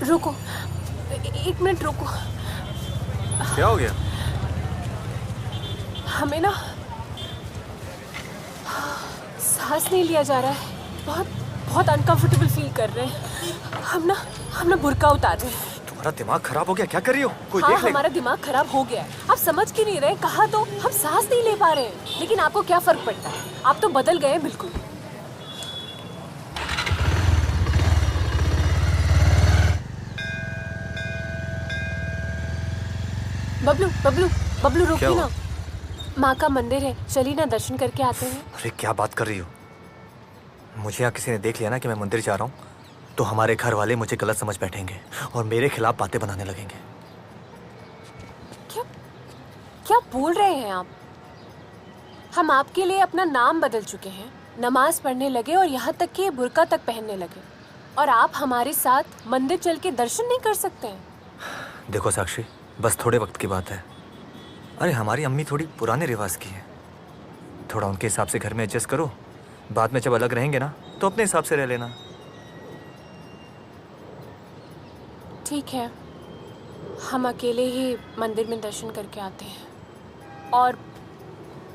रुको, एक मिनट रुको। क्या हो गया? हमें ना सांस नहीं लिया जा रहा है। बहुत बहुत अनकंफर्टेबल फील कर रहे हैं। हम ना बुर्का उतार रहे हैं। तुम्हारा दिमाग खराब हो गया? क्या कर रही हो? कोई हाँ, देख ले। हमारा दिमाग खराब हो गया है। आप समझ क्यों नहीं रहे? कहा तो हम सांस नहीं ले पा रहे हैं। लेकिन आपको क्या फर्क पड़ता है? आप तो बदल गए हैं बिल्कुल। बबलू बबलू बबलू रुकी ना। माँ का मंदिर है, चलिए ना दर्शन करके आते हैं। अरे क्या बात कर रही हो? मुझे यहाँ किसी ने देख लिया ना कि मैं मंदिर जा रहा हूँ, तो हमारे घर वाले मुझे गलत समझ बैठेंगे और मेरे खिलाफ बातें बनाने लगेंगे। क्या बोल रहे हैं आप? हम आपके लिए अपना नाम बदल चुके हैं, नमाज पढ़ने लगे और यहाँ तक कि बुर्का तक पहनने लगे, और आप हमारे साथ मंदिर चल के दर्शन नहीं कर सकते हैं। देखो साक्षी, बस थोड़े वक्त की बात है। अरे हमारी अम्मी थोड़ी पुराने रिवाज की है, थोड़ा उनके हिसाब से घर में एडजस्ट करो। बाद में जब अलग रहेंगे ना तो अपने हिसाब से रह लेना। ठीक है, हम अकेले ही मंदिर में दर्शन करके आते हैं, और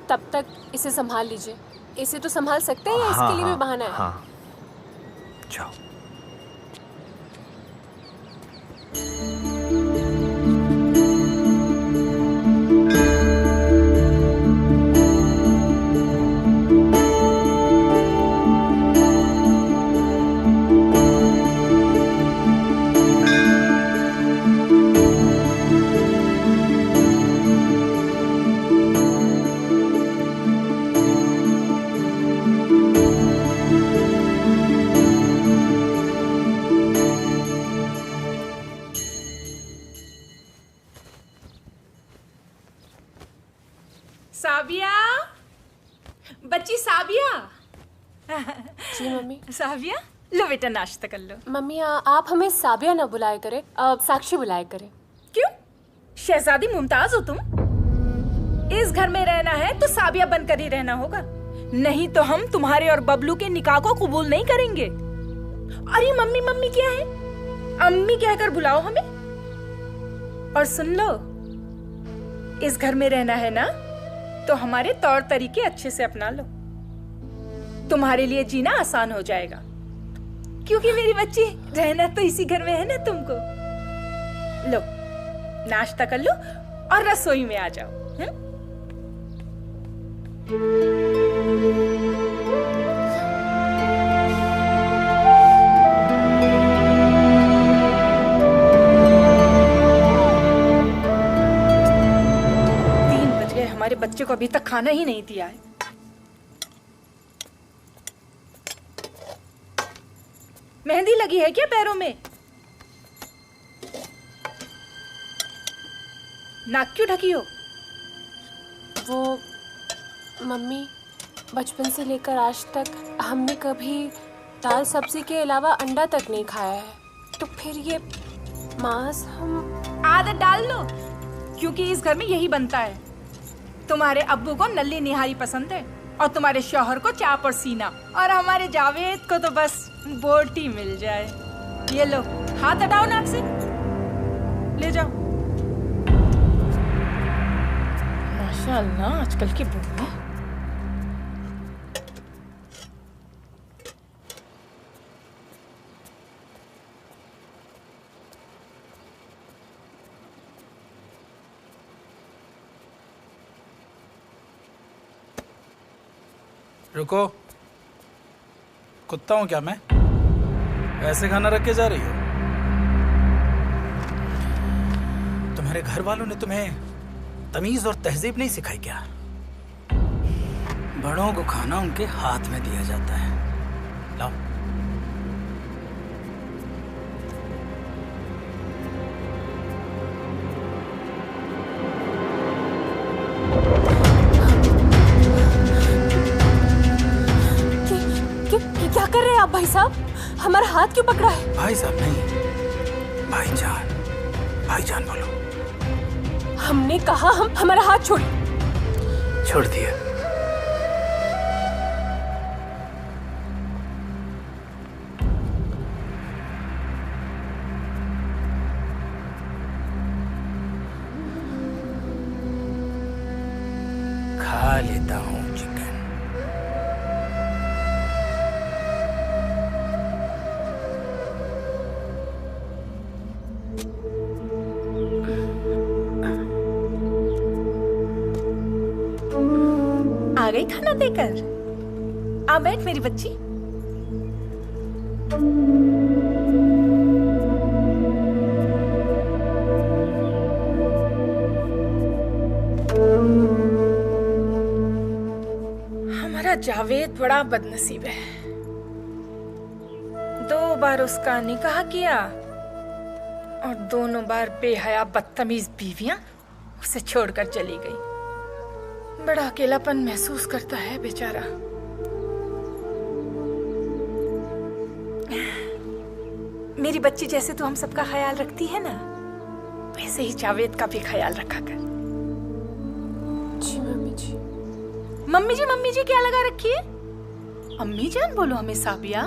तब तक इसे संभाल लीजिए। इसे तो संभाल सकते हैं या इसके लिए भी बहाना है? हाँ, जाओ। साबिया, बच्ची साबिया। जी मम्मी। साबिया, लो बेटा नाश्ता कर लो। मम्मी आप हमें साबिया ना बुलाए करें, साक्षी बुलाए करें। क्यों? शहजादी मुमताज हो तुम? इस घर में रहना है तो साबिया बनकर ही रहना होगा, नहीं तो हम तुम्हारे और बबलू के निकाह को कबूल नहीं करेंगे। अरे मम्मी मम्मी क्या है? अम्मी कहकर बुलाओ हमें। और सुन लो, इस घर में रहना है ना तो हमारे तौर तरीके अच्छे से अपना लो, तुम्हारे लिए जीना आसान हो जाएगा। क्योंकि मेरी बच्ची, रहना तो इसी घर में है ना तुमको। लो नाश्ता कर लो और रसोई में आ जाओ। बच्चे को अभी तक खाना ही नहीं दिया है। मेहंदी लगी है क्या पैरों में? नाक क्यों ढकी हो? वो मम्मी, बचपन से लेकर आज तक हमने कभी दाल सब्जी के अलावा अंडा तक नहीं खाया है, तो फिर ये मांस हम आदत डाल लो, क्योंकि इस घर में यही बनता है। तुम्हारे अब्बू को नल्ली निहारी पसंद है और तुम्हारे शौहर को चाप और सीना, और हमारे जावेद को तो बस बोटी मिल जाए। ये लो, हाथ हटाओ नाक से, ले जाओ। माशाअल्लाह, आजकल की बहू। रुको, कुत्ता हूं क्या मैं? ऐसे खाना रख के जा रही हो? तुम्हारे घर वालों ने तुम्हें तमीज और तहजीब नहीं सिखाई क्या? बड़ों को खाना उनके हाथ में दिया जाता है। लाओ। क्या कर रहे हैं आप भाई साहब? हमारा हाथ क्यों पकड़ा है? भाई साहब नहीं, भाईजान। भाईजान बोलो। हमने कहा हमारा हाथ छोड़ दिया। खा लेता हूँ चिकन। आ गई खाना देकर? आ बैठ मेरी बच्ची। हमारा जावेद बड़ा बदनसीब है। 2 बार उसका निकाह किया और दोनों बार बेहया बदतमीज बीवियां उसे छोड़कर चली गई। बड़ा अकेलापन महसूस करता है बेचारा। मेरी बच्ची जैसे तू हम सबका ख्याल रखती है ना, वैसे ही जावेद का भी ख्याल रखा कर। जी मम्मी जी। मम्मी जी क्या लगा रखी है? अम्मी जान बोलो हमें साबिया।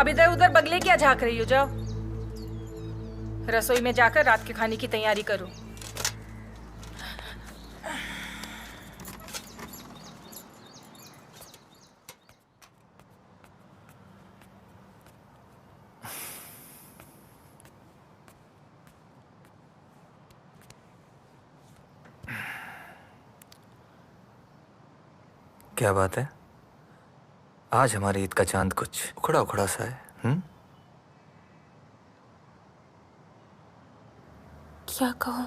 अब इधर उधर बगले क्या झांक रही हो? जाओ रसोई में जाकर रात के खाने की तैयारी करो। क्या बात है? आज हमारी ईद का चांद कुछ उखड़ा उखड़ा सा है। क्या कहूं,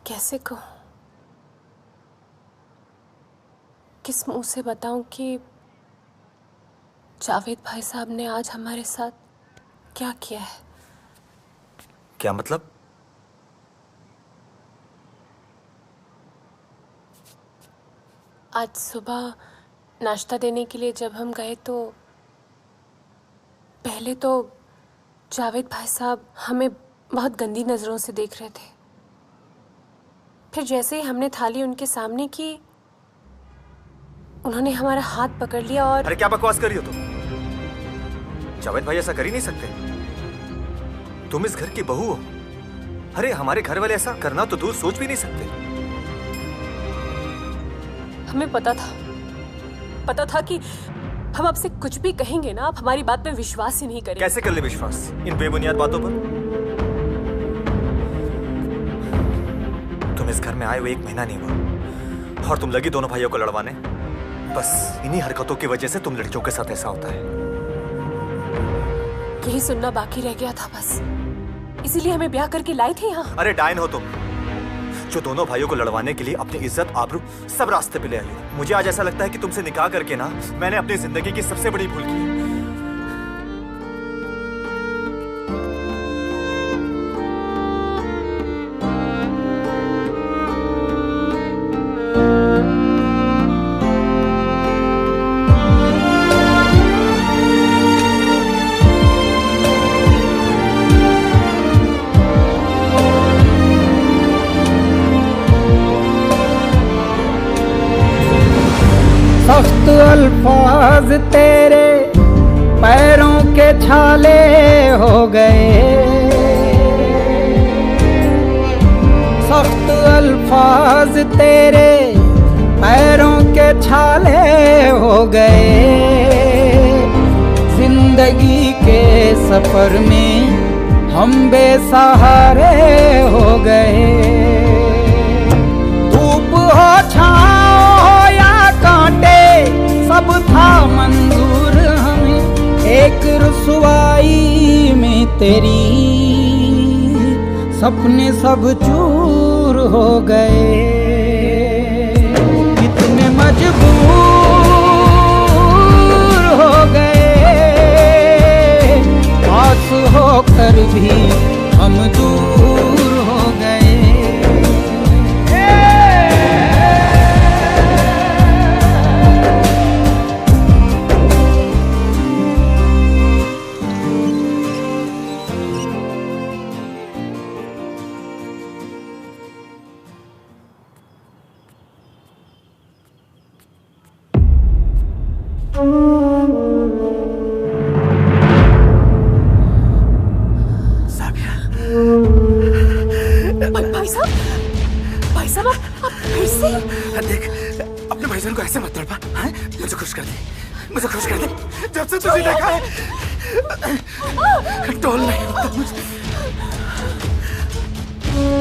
कैसे कहूं, किस मुंह से बताऊं कि जावेद भाई साहब ने आज हमारे साथ क्या किया है। क्या मतलब? आज सुबह नाश्ता देने के लिए जब हम गए तो पहले तो जावेद भाई साहब हमें बहुत गंदी नजरों से देख रहे थे। फिर जैसे ही हमने थाली उनके सामने की, उन्होंने हमारा हाथ पकड़ लिया और अरे क्या बकवास कर रही हो तुम? जावेद भाई ऐसा कर ही नहीं सकते। तुम इस घर की बहू हो। अरे हमारे घर वाले ऐसा करना तो दूर सोच भी नहीं सकते। हमें पता था कि हम आपसे कुछ भी कहेंगे ना, आप हमारी बात पे विश्वास ही नहीं करेंगे। कैसे कर ले विश्वास इन बेबुनियाद बातों पर? तुम इस घर में आए हुए 1 महीना नहीं हुआ और तुम लगी दोनों भाइयों को लड़वाने। बस इन्हीं हरकतों की वजह से तुम लड़कियों के साथ ऐसा होता है। यही सुनना बाकी रह गया था बस। इसीलिए हमें ब्याह करके लाए थे यहाँ। अरे डायन हो तुम, जो दोनों भाइयों को लड़वाने के लिए अपनी इज्जत आबरू सब रास्ते पे ले आई हो। मुझे आज ऐसा लगता है कि तुमसे निकाह करके ना मैंने अपनी जिंदगी की सबसे बड़ी भूल की है। सख्त अल्फाज तेरे पैरों के छाले हो गए, सख्त अल्फाज तेरे पैरों के छाले हो गए। जिंदगी के सफर में हम बेसहारे हो गए। धूप हो छाँव या कांटे सब था मंजूर हमें, एक रुसवाई में तेरी सपने सब चूर हो गए। कितने मजबूर हो गए, पास होकर भी हम दूर हो गए। भाई साहब आप फिर से? देख, अपने भाईजान को ऐसे मत तड़पा, हाँ? मुझे खुश कर दे, मुझे खुश कर दे। जब से तुझे देखा है कंट्रोल नहीं होता मुझे।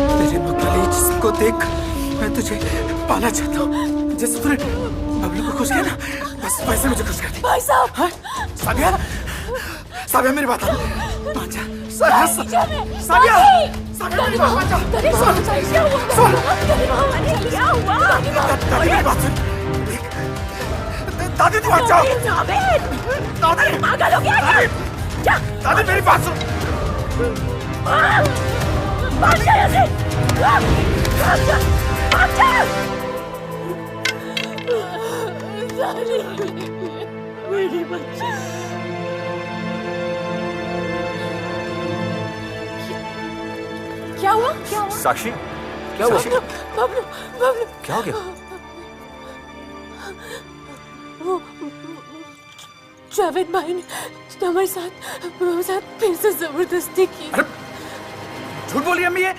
तेरे मकाली जिस्म को देख मैं तुझे पाना चाहता हूँ। जैसे तूने बबलू को खुश किया ना, बस वैसे मुझे खुश कर दे। भाई साहब, हाँ? साबिया, साबिया मेरी बात मान जा। साबिया, साबिया, साबिया मेरी बात मान जा। सुन, दादी मेरी बात सुन। दादी तू अच्छा, दादी पागल हो गया क्या? जा, दादी मेरी बात सुन। भाग जा यहाँ से, भाग जा, भाग जा। मेरी बच्ची। क्या हुआ? क्या हुआ? साक्षी, क्या हुआ? बबलू, बबलू, क्या हो गया? वो जावेद भाई ने हमारे साथ फिर से जबरदस्ती की। झूठ बोली अम्मी ये?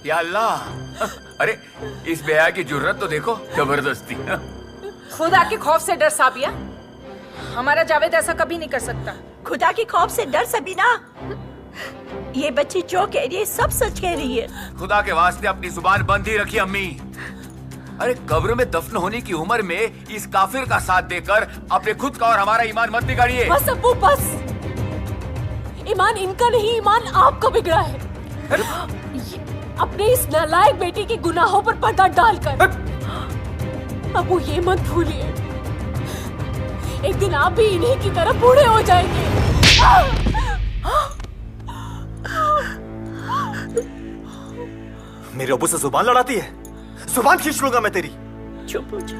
या अल्लाह, अरे इस बेया की जुर्रत तो देखो, जबरदस्ती। खुदा के खौफ से डर साबिया, हमारा जावेद ऐसा कभी नहीं कर सकता। खुदा के खौफ से डर सबीना, ये बच्ची जो कह रही है सब सच कह रही है। खुदा के वास्ते अपनी जुबान बंद ही रखी अम्मी। अरे कब्र में दफन होने की उम्र में इस काफिर का साथ देकर अपने खुद का और हमारा ईमान मत बिगाड़िए। बस अब्बू बस, ईमान इनका नहीं, ईमान आपका बिगड़ा है। अपने इस नालायक बेटी के गुनाहों पर पर्दा डालकर। अब्बू ये मत भूलिए, एक दिन आप भी इन्हीं की तरह बूढ़े हो जाएंगे। मेरे अब्बू से जुबान लड़ाती है, जुबान खींच लूंगा मैं तेरी। चुप हो जा।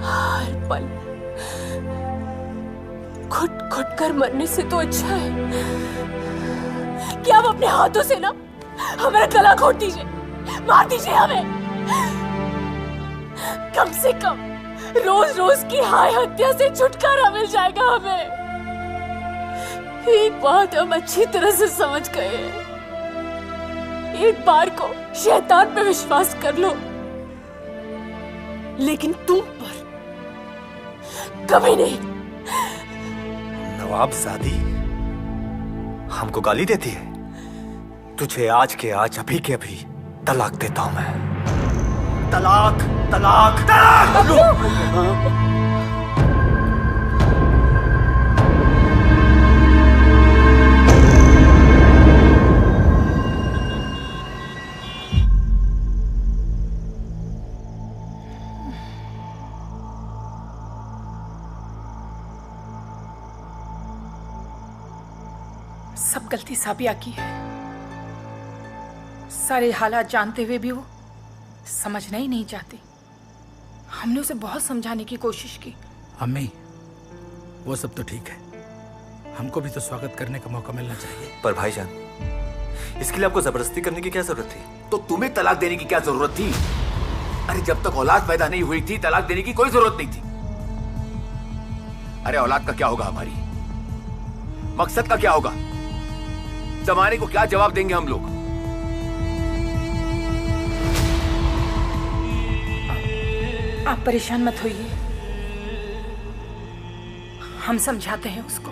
हर पल घुट कर मरने से तो अच्छा है कि आप अपने हाथों से ना हमारा गला घोट दीजिए, मार दीजिए हमें। कम से कम रोज रोज की हाय हत्या से छुटकारा मिल जाएगा हमें। एक बात हम अच्छी तरह से समझ गए हैं, एक बार को शैतान पे विश्वास कर लो, लेकिन तुम पर कभी नहीं। नवाबजादी हमको गाली देती है, तुझे आज के आज अभी के अभी तलाक देता हूं मैं। तलाक, तलाक, तलाक। सब गलती साबिया की है। सारे हालात जानते हुए भी वो समझना ही नहीं चाहती। हमने उसे बहुत समझाने की कोशिश की। अम्मी, वो सब तो ठीक है, हमको भी तो स्वागत करने का मौका मिलना चाहिए। पर भाईजान, इसके लिए आपको जबरदस्ती करने की क्या जरूरत थी? तो तुम्हें तलाक देने की क्या जरूरत थी? अरे जब तक औलाद पैदा नहीं हुई थी तलाक देने की कोई जरूरत नहीं थी। अरे औलाद का क्या होगा हमारी? मकसद का क्या होगा? जमाने को क्या जवाब देंगे हम लोग? आप परेशान मत होइए, हम समझाते हैं उसको।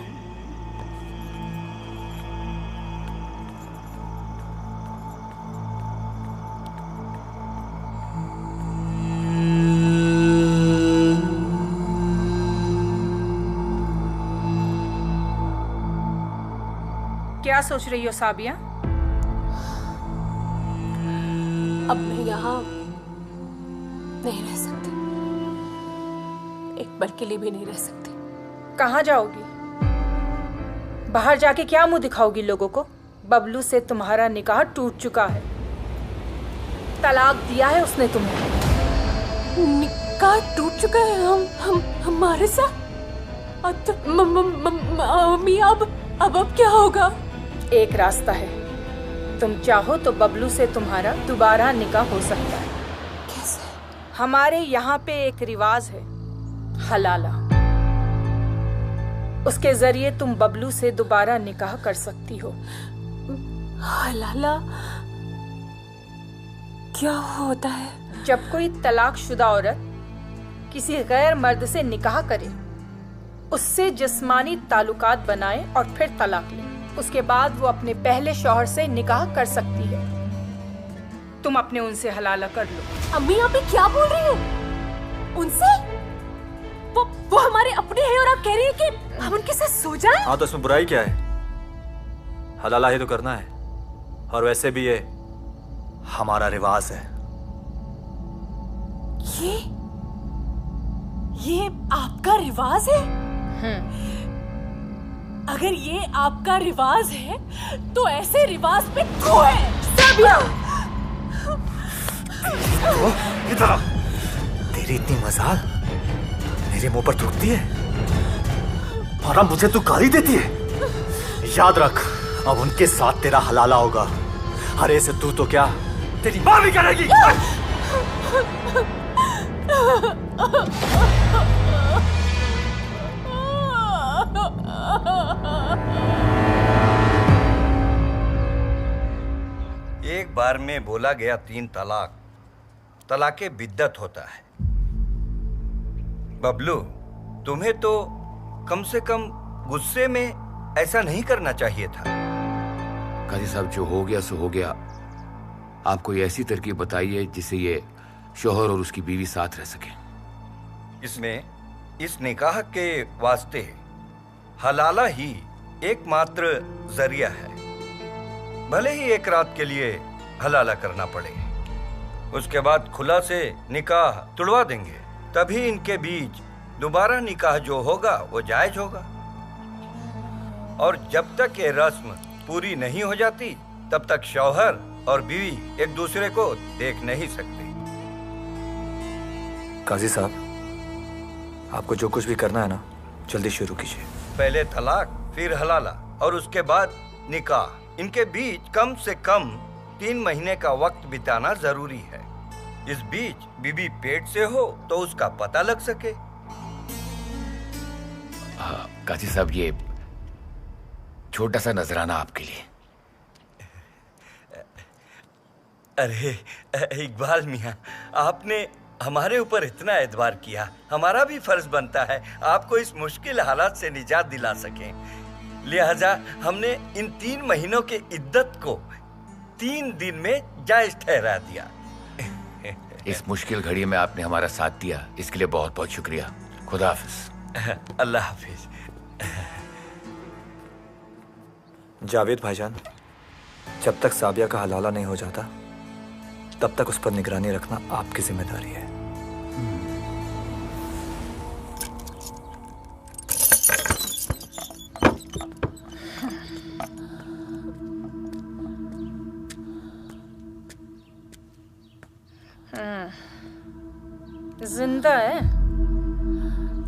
क्या सोच रही हो साबिया? अब मैं यहाँ नहीं रह सकती, एक पल के लिए भी नहीं रह सकती। कहाँ जाओगी? बाहर जाके क्या मुंह दिखाओगी लोगों को? बबलू से तुम्हारा निकाह टूट चुका है, तलाक दिया है उसने तुम्हें। निकाह टूट चुका है? हम हमारे साथ? मम्मी अब क्या होगा? एक रास्ता है, तुम चाहो तो बबलू से तुम्हारा दोबारा निकाह हो सकता है। कैसे? हमारे यहाँ पे एक रिवाज है, हलाला। उसके जरिए तुम बबलू से दोबारा निकाह कर सकती हो। हलाला क्या होता है? जब कोई तलाकशुदा औरत किसी गैर मर्द से निकाह करे, उससे जिस्मानी ताल्लुकात बनाए और फिर तलाक ले, उसके बाद वो अपने पहले शौहर से निकाह कर सकती है। तुम अपने उनसे हलाला कर लो। अम्मी आप क्या बोल रही हो? उनसे? वो हमारे अपने हैं और आप कह रही हैं कि हम उनके साथ सो जाएं? हाँ तो इसमें बुराई क्या है? हलाला ही तो करना है, और वैसे भी ये हमारा रिवाज है। ये आपका रिवाज है? अगर ये आपका रिवाज है तो ऐसे रिवाज पे क्यों है? साबिया! इधर तेरी इतनी मजाल मेरे मुंह पर थूकती है और अब मुझे तू गाली देती है? याद रख, अब उनके साथ तेरा हलाला होगा। अरे से तू तो क्या, तेरी मां भी करेगी। एक बार में बोला गया 3 तलाक, तलाके बिद्दत होता है। बबलू, तुम्हें तो कम से कम गुस्से में ऐसा नहीं करना चाहिए था। काजी साहब, जो हो गया सो हो गया। आप कोई ऐसी तरकीब बताइए जिससे ये शोहर और उसकी बीवी साथ रह सके। इसमें इस निकाह के वास्ते हलाला ही एकमात्र जरिया है। भले ही एक रात के लिए हलाला करना पड़े, उसके बाद खुला से निकाह तुड़वा देंगे, तभी इनके बीच दोबारा निकाह जो होगा वो जायज होगा। और जब तक ये रस्म पूरी नहीं हो जाती तब तक शौहर और बीवी एक दूसरे को देख नहीं सकते। काजी साहब, आपको जो कुछ भी करना है ना, जल्दी शुरू कीजिए। पहले तलाक, फिर हलाला और उसके बाद निकाह। इनके बीच कम से कम 3 महीने का वक्त बिताना जरूरी है। इस बीच बीबी पेट से हो तो उसका पता लग सके। काजी साहब, ये छोटा सा नजराना आपके लिए। अरे इकबाल मियाँ, आपने हमारे ऊपर इतना एतबार किया, हमारा भी फर्ज बनता है आपको इस मुश्किल हालात से निजात दिला सकें। लिहाजा हमने इन 3 महीनों के इद्दत को 3 दिन में जायज ठहरा दिया। इस मुश्किल घड़ी में आपने हमारा साथ दिया, इसके लिए बहुत बहुत शुक्रिया। खुदा हाफिज। अल्लाह हाफिज। जावेद भाईजान, जब तक साबिया का हलाला नहीं हो जाता तब तक उस पर निगरानी रखना आपकी जिम्मेदारी है। जिंदा है,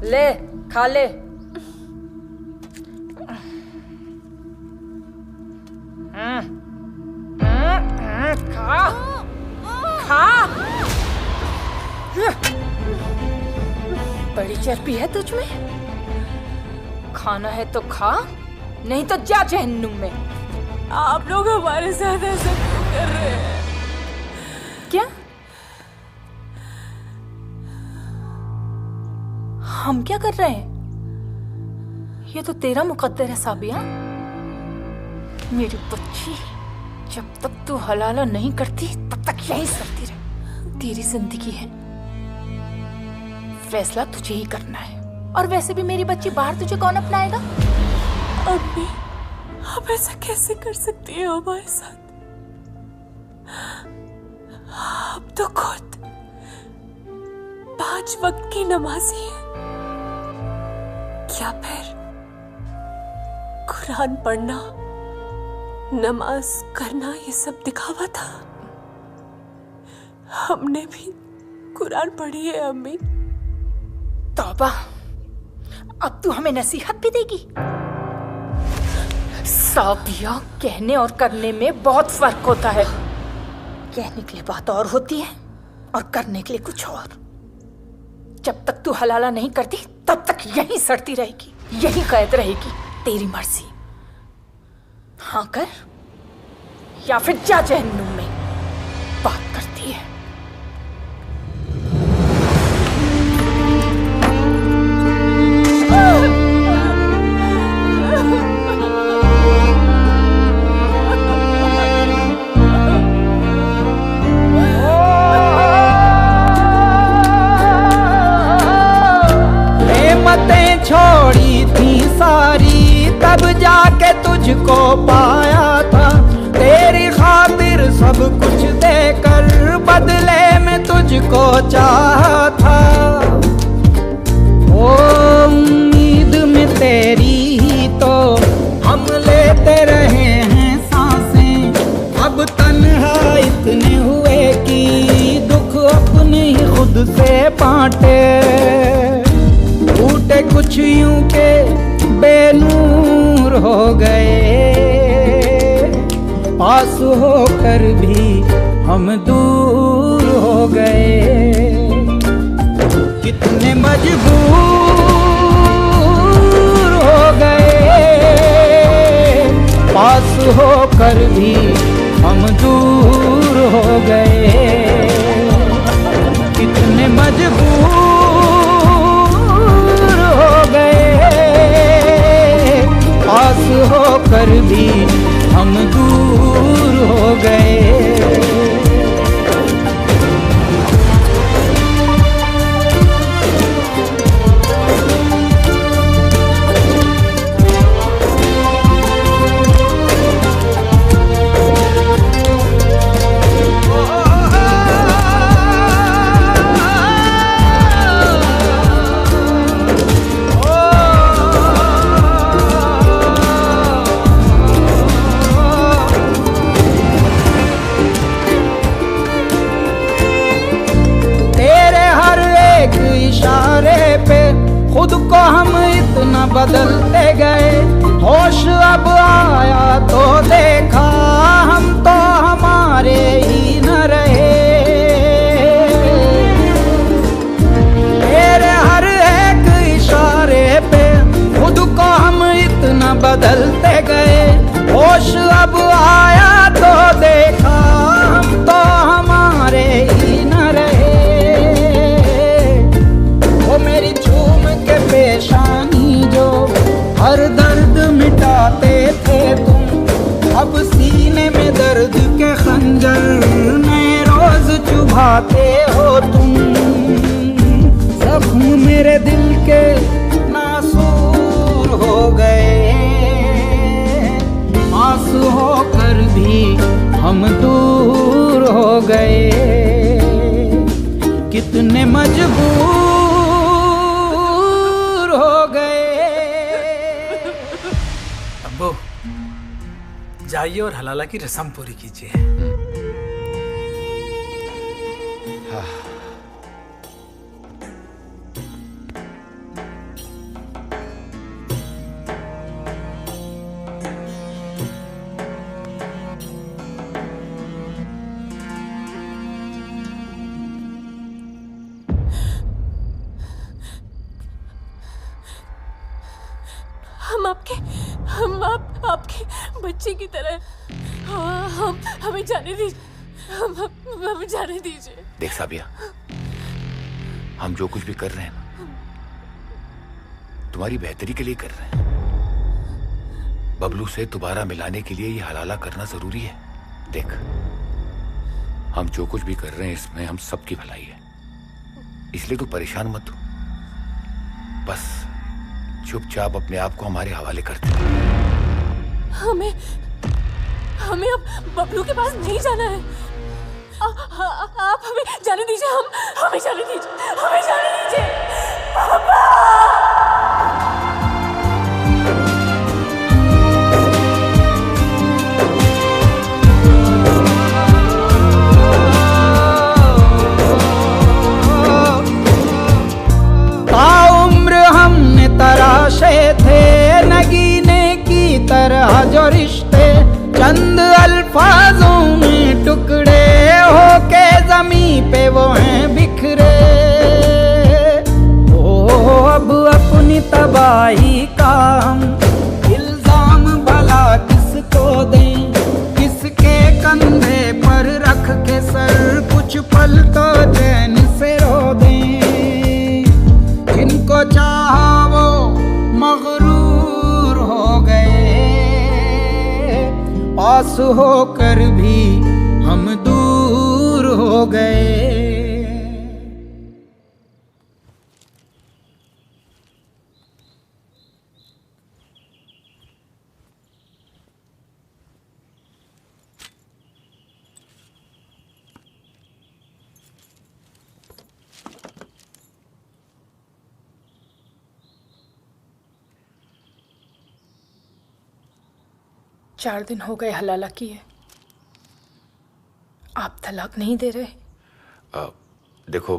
ले खा ले। खा खा। बड़ी चर्बी है तुझ में। खाना है तो खा, नहीं तो जा जहन्नुम में। आप लोग हमारे साथ ऐसा क्यों कर रहे हैं? क्या? हम क्या कर रहे हैं? ये तो तेरा मुकद्दर है साबिया। मेरी बच्ची, जब तक तू हलाला नहीं करती तब तक यही करती रहे। तेरी जिंदगी है, फैसला तुझे ही करना है। और वैसे भी मेरी बच्ची बाहर तुझे कौन अपनाएगा? अम्मी, आप ऐसा कैसे कर सकती है हमारे साथ? आप तो खुद 5 वक्त की नमाजी है। क्या फिर कुरान पढ़ना, नमाज करना ये सब दिखावा था? हमने भी कुरान पढ़ी है अम्मी। तौबा, अब तू हमें नसीहत भी देगी? साबिया, कहने और करने में बहुत फर्क होता है। कहने के लिए बात और होती है और करने के लिए कुछ और। जब तक तू हलाला नहीं करती तब तक यहीं सड़ती रहेगी, यहीं कैद रहेगी। तेरी मर्जी। हाँ कर या फिर जा जहन्नुम में। बात करती है। नेमतें छोड़ी थी सारी, तब जाके तुझको पाया था। तेरी खातिर सब कुछ देकर बदले में तुझको चाहा था। ओ उम्मीद में तेरी ही तो हम लेते रहे हैं सांसें। अब तन्हा इतने हुए कि दुख अपने ही खुद से बांटे। टूटे कुछ यूं के बेनूर हो गए, पास होकर भी हम दूर हो गए। कितने मजबूर हो गए, पास होकर भी हम दूर हो गए। कितने मजबूर हो गए, पास होकर भी हम दूर हो गए। खुद को हम इतना बदलते गए, होश अब आया तो देखा हम तो हमारे ही न रहे। तेरे हर एक इशारे पे खुद को हम इतना बदलते गए, होश अब आया तो देखा हम तो हमारे ही न रहे। वो मेरी झूम के पेशानी जो हर दर्द मिटाते थे तुम, अब सीने में दर्द के खंजर नए रोज चुभाते हो तुम। जख्म मेरे दिल के नासूर हो गए, आंसू होकर भी हम दूर हो गए। कितने मजबूर हो गए। अब्बू, जाइए और हलाला की रस्म पूरी कीजिए। हम आपके बच्चे की तरह। हाँ, हमें जाने दीजिए, हमें जाने दीजिए। देख साबिया, हम जो कुछ भी कर रहे हैं ना, तुम्हारी बेहतरी के लिए कर रहे हैं। बबलू से दोबारा मिलाने के लिए ये हलाला करना जरूरी है। देख, हम जो कुछ भी कर रहे हैं इसमें हम सबकी भलाई है, इसलिए तू परेशान मत हो। बस चुपचाप अपने आप को हमारे हवाले कर दे। हमें अब बबलू के पास नहीं जाना है। आप हमें जाने दीजिए, हमें जाने दीजिए, हमें जाने दीजिए। पापा! ताउम्र हमने तराशे थे नगीने की तरह जो रिश्ते, चंद अल्फाजों में टुकड़े होके जमीन पे वो हैं बिखरे। ओ अब अपनी तबाही का हम इल्जाम भला किसको दें, किसके कंधे पर रख के सर कुछ पल तो चैन से रो दें। जिनको चाहा वो मगरूर हो गए, पास होकर भी हम दूर हो गए। चार दिन हो गए हलाला किए, आप तलाक नहीं दे रहे। देखो,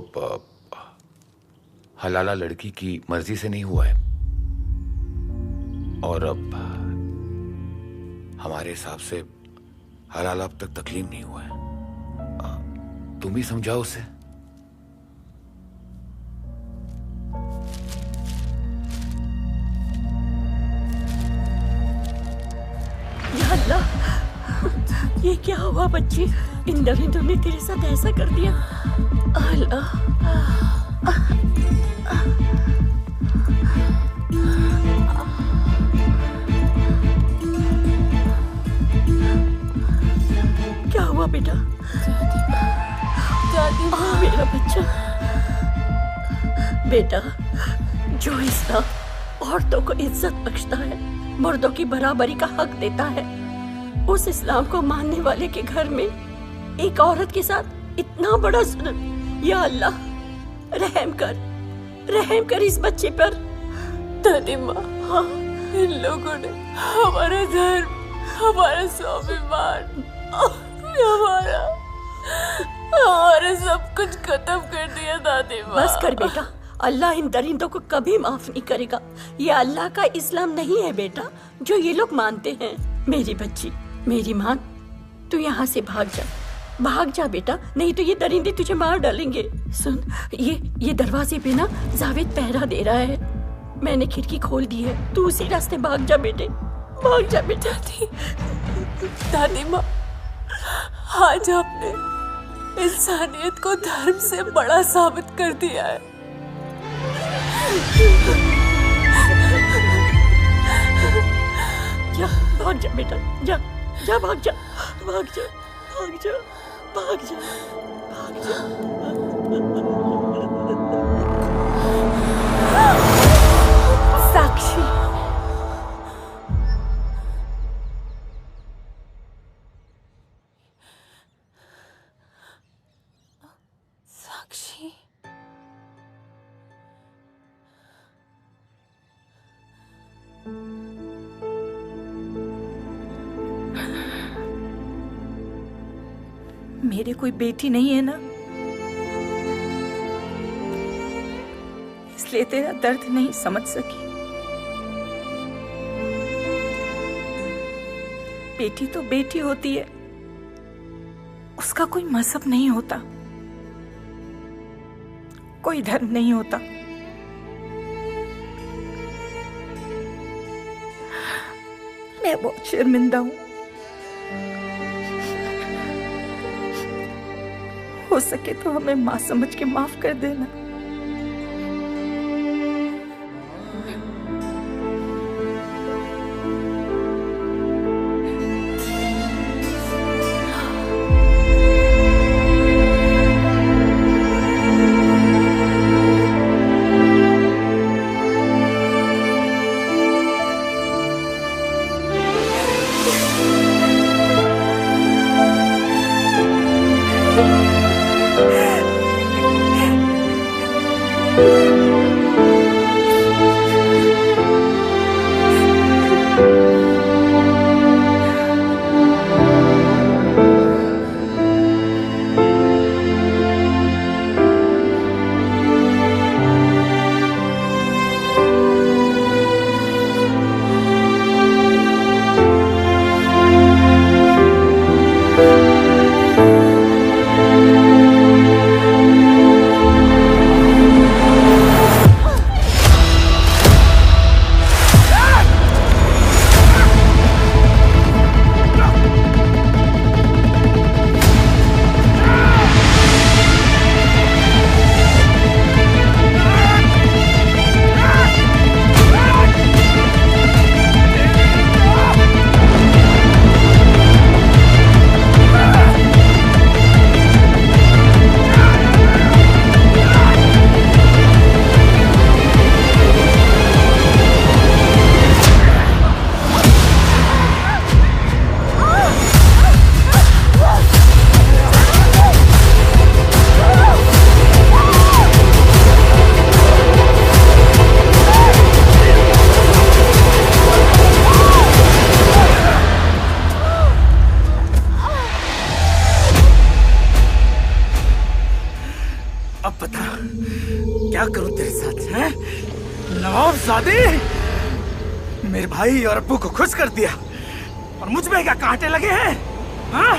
हलाला लड़की की मर्जी से नहीं हुआ है, और अब हमारे हिसाब से हलाला अब तक तकलीफ नहीं हुआ है। तुम ही समझाओ उसे। या अल्लाह, ये क्या हुआ बच्ची? इन दरिंदों ने तेरे साथ ऐसा कर दिया। अल्लाह, क्या हुआ बेटा? दादी, मेरा बच्चा। बेटा, जो इस्लाम औरतों को इज्जत बख्शता है, मर्दों की बराबरी का हक देता है, उस इस्लाम को मानने वाले के घर में एक औरत के साथ इतना बड़ा जुल्म। या अल्लाह, रहम कर इस बच्चे पर। दादी माँ, इन लोगों ने हमारा धर्म, हमारा स्वाभिमान, हमारा सब कुछ खत्म कर दिया दादी माँ। बस कर बेटा, अल्लाह इन दरिंदों को कभी माफ नहीं करेगा। ये अल्लाह का इस्लाम नहीं है बेटा, जो ये लोग मानते हैं। मेरी बच्ची, मेरी माँ, तू यहाँ से भाग जा बेटा, नहीं तो ये दरिंदे तुझे मार डालेंगे। सुन, ये दरवाजे पे ना जावेद पहरा दे रहा है, मैंने खिड़की खोल दी है, तू उसी रास्ते भाग जा बेटे, भाग जा बेटा। दादी माँ, आज आपने इंसानियत को धर्म से बड़ा साबित कर दिया है। जा, भाग जा बेटा, जा, भाग जा। साक्षी, मेरे कोई बेटी नहीं है ना, इसलिए तेरा दर्द नहीं समझ सकी। बेटी तो बेटी होती है, उसका कोई मजहब नहीं होता, कोई धर्म नहीं होता। मैं बहुत शर्मिंदा हूँ। हो सके तो हमें माँ समझ के माफ कर देना। क्या करूं तेरे साथ हैं? नवाबजादे, मेरे भाई और अब्बू को खुश कर दिया और मुझ में क्या कांटे लगे हैं? हाँ?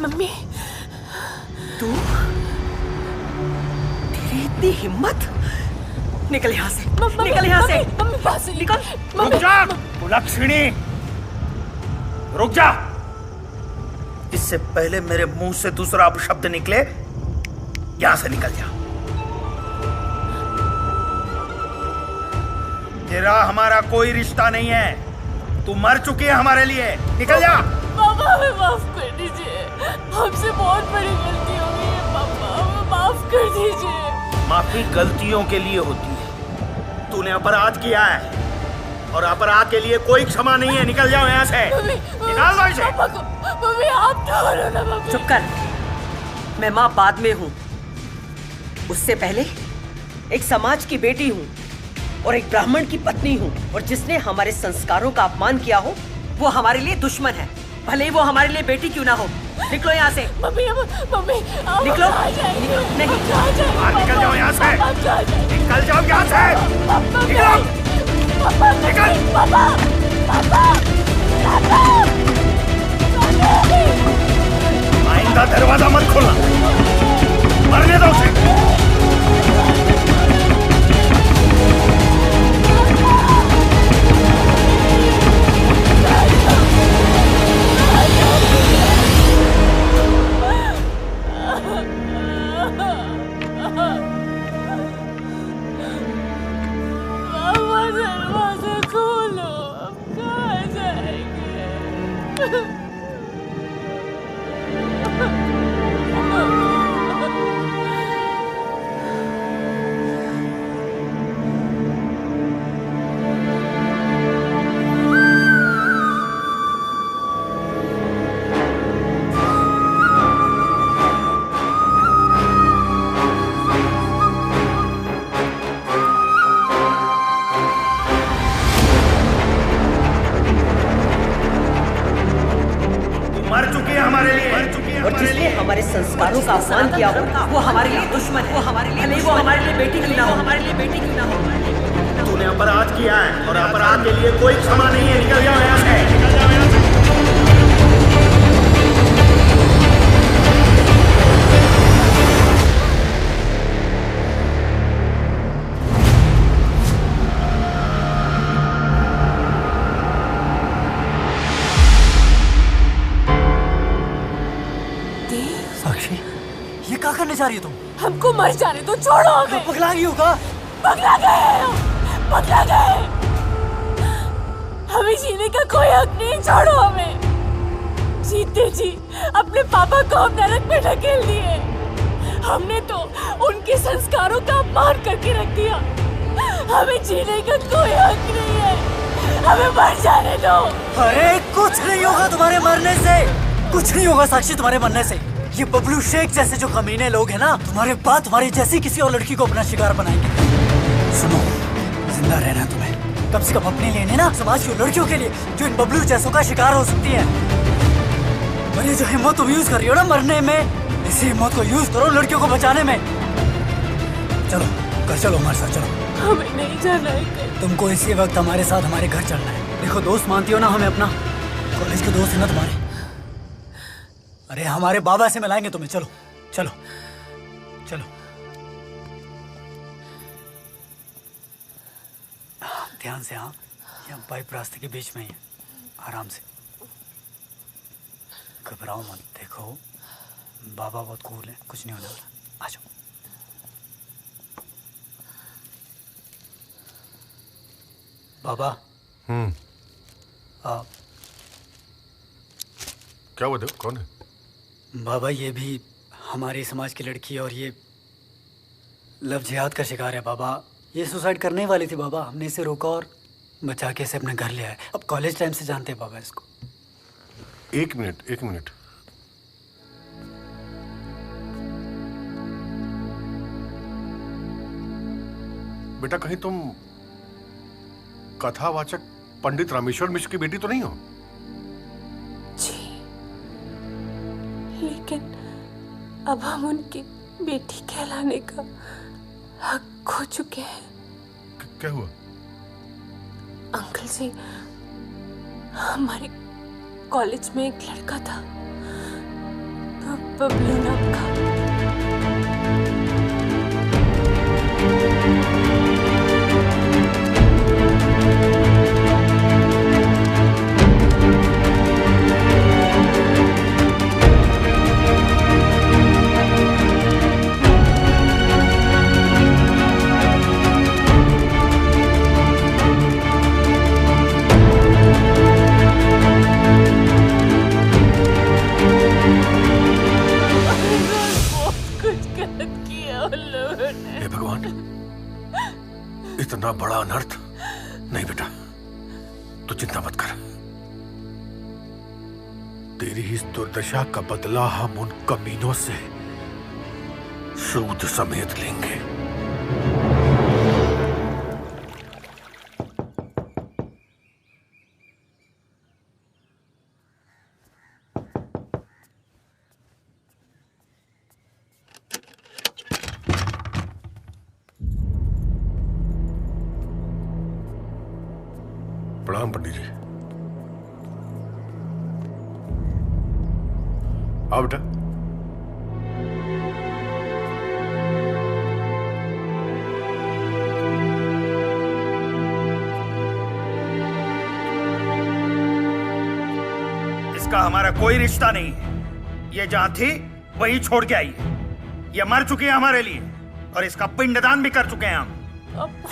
मम्मी, तू, तेरी इतनी हिम्मत? निकल यहाँ से, निकल यहाँ से, निकल। रुक जा, कुलक्षणी, रुक जा। इससे पहले मेरे मुंह से दूसरा अपशब्द निकले, यहाँ से निकल जा। तेरा हमारा कोई रिश्ता नहीं है, तू मर चुकी है हमारे लिए, निकल जा। पापा, हमें माफ कर दीजिए, हमसे बहुत बड़ी गलती हो गई है पापा, हमें माफ कर दीजिए। माफी गलतियों के लिए होती है, तूने अपराध किया है और अपराध के लिए कोई क्षमा नहीं है, निकल जाओ यहाँ से, निकाल दो इसे। मम्मी, आप छोड़ो ना मम्मी। चुप कर, मैं माँ बाद में हूँ, उससे पहले एक समाज की बेटी हूँ और एक ब्राह्मण की पत्नी हूँ, और जिसने हमारे संस्कारों का अपमान किया हो वो हमारे लिए दुश्मन है, भले ही वो हमारे लिए बेटी क्यों ना हो। निकलो यहाँ से। मम्मी, मम्मी, निकलो। नहीं, निकल जाओ यहाँ से, निकल जाओ यहाँ से, निकलो, निकल। आइंदा दरवाजा मत खोलना, मरने दो उसे। दरवाजा खोलो, अब कहाँ जाएंगे? संस्कारों का अपमान किया हो वो हमारे लिए दुश्मन है, वो हमारे लिए नहीं, वो हमारे लिए बेटी क्यों ना हो, हमारे लिए बेटी क्यों ना हो। तूने अपराध किया है और अपराध के लिए कोई क्षमा नहीं है। निकल जाओ यहाँ से, निकल जाओ यहाँ से। साक्षी, ये क्या करने जा रही हो तुम? हमको मर जाने दो, छोड़ो हमें। पगला गई होगा? पगला गए, पगला गए। हमें जीने का कोई हक नहीं, छोड़ो हमें। जीते जी अपने पापा को हम नरक में ढकेल दिए। हमने तो उनके संस्कारों का अपमान करके रख दिया। हमें जीने का कोई हक नहीं है, हमें मर जाने दो। अरे कुछ नहीं होगा तुम्हारे मरने से, कुछ नहीं होगा साक्षी तुम्हारे मरने से। ये बबलू शेख जैसे जो कमीने लोग हैं ना, तुम्हारे बाद तुम्हारी जैसी किसी और लड़की को अपना शिकार बनाएंगे। सुनो, जिंदा रहना है तुम्हें, कम से कम अपने लिए नहीं ना, समाज की लड़कियों के लिए जो इन बबलू जैसों का शिकार हो सकती है। और ये जो हिम्मत तुम यूज कर रही हो ना मरने में, इसी हिम्मत को यूज करो लड़कियों को बचाने में। चलो घर चलो, हमारे साथ चलो। हमें नहीं जाना है। तुमको इसी वक्त हमारे साथ हमारे घर चलना है। देखो दोस्त मानती हो ना हमें अपना, कॉलेज के दोस्त है ना तुम्हारे। अरे हमारे बाबा से मिलाएंगे तुम्हें, चलो चलो चलो। ध्यान से, हाँ, ये हम पाइप रास्ते के बीच में ही है, आराम से, घबराओ मत। देखो बाबा बहुत कूल है, कुछ नहीं होने वाला। आ जाओ। बाबा। क्या हुआ? कौन है? बाबा ये भी हमारे समाज की लड़की है और ये लव जिहाद का शिकार है बाबा। ये सुसाइड करने वाली थी बाबा, हमने इसे रोका और बचा के इसे अपने घर ले आए। अब कॉलेज टाइम से जानते हैं बाबा इसको। एक मिनट। बेटा कहीं तुम कथावाचक पंडित रामेश्वर मिश्र की बेटी तो नहीं हो? लेकिन अब हम उनकी बेटी कहलाने का हक खो चुके हैं। क्या हुआ? अंकल जी, हमारे कॉलेज में एक लड़का था, बबलू नाम का। इतना बड़ा अनर्थ नहीं बेटा, तू चिंता मत कर। तेरी इस दुर्दशा का बदला हम उन कमीनों से सूद समेत लेंगे। प्रणाम पंडित जी। आओ बेटा। इसका हमारा कोई रिश्ता नहीं है। ये जहां थी वही छोड़ के आई है। ये मर चुकी है हमारे लिए और इसका पिंडदान भी कर चुके हैं हम।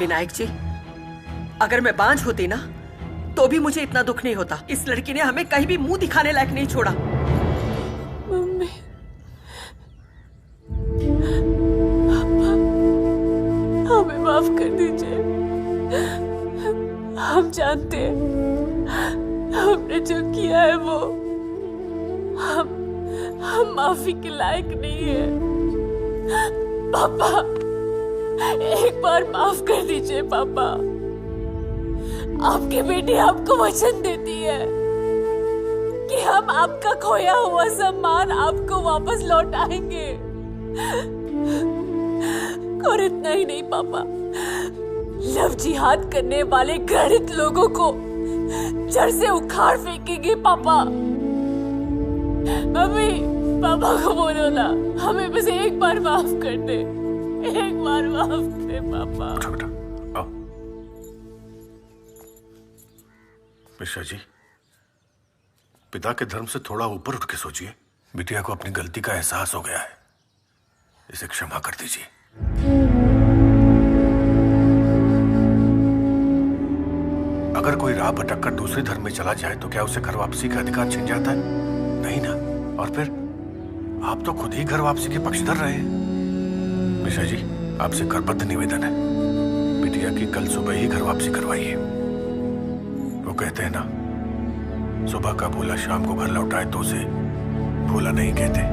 विनायक जी, अगर मैं बांझ होती ना तो भी मुझे इतना दुख नहीं होता। इस लड़की ने हमें कहीं भी मुंह दिखाने लायक नहीं छोड़ा। मम्मी, पापा, हमें माफ कर दीजिए। हम जानते हैं हमने जो किया है वो हम माफी के लायक नहीं है। पापा, एक बार माफ कर दीजिए पापा। आपकी बेटी आपको वचन देती है कि हम आपका खोया हुआ सम्मान आपको वापस लौटाएंगे। और इतना ही नहीं पापा, लव जिहाद करने वाले घृणित लोगों को जड़ से उखाड़ फेंकेंगे पापा। मम्मी, पापा को बोलो ना, हमें बस एक बार माफ कर दे, एक बार माफ दे पापा। मिश्रा जी, पिता के धर्म से थोड़ा ऊपर उठ के सोचिए। बिटिया को अपनी गलती का एहसास हो गया है, इसे क्षमा कर दीजिए। अगर कोई राह भटक कर दूसरे धर्म में चला जाए तो क्या उसे घर वापसी का अधिकार छिन जाता है? नहीं ना। और फिर आप तो खुद ही घर वापसी के पक्षधर रहे हैं। मिश्रा जी, आपसे करबद्ध निवेदन है, बिटिया की कल सुबह ही घर वापसी करवाइए। वो कहते हैं ना, सुबह का भूला शाम को घर लौटाए तो उसे भूला नहीं कहते।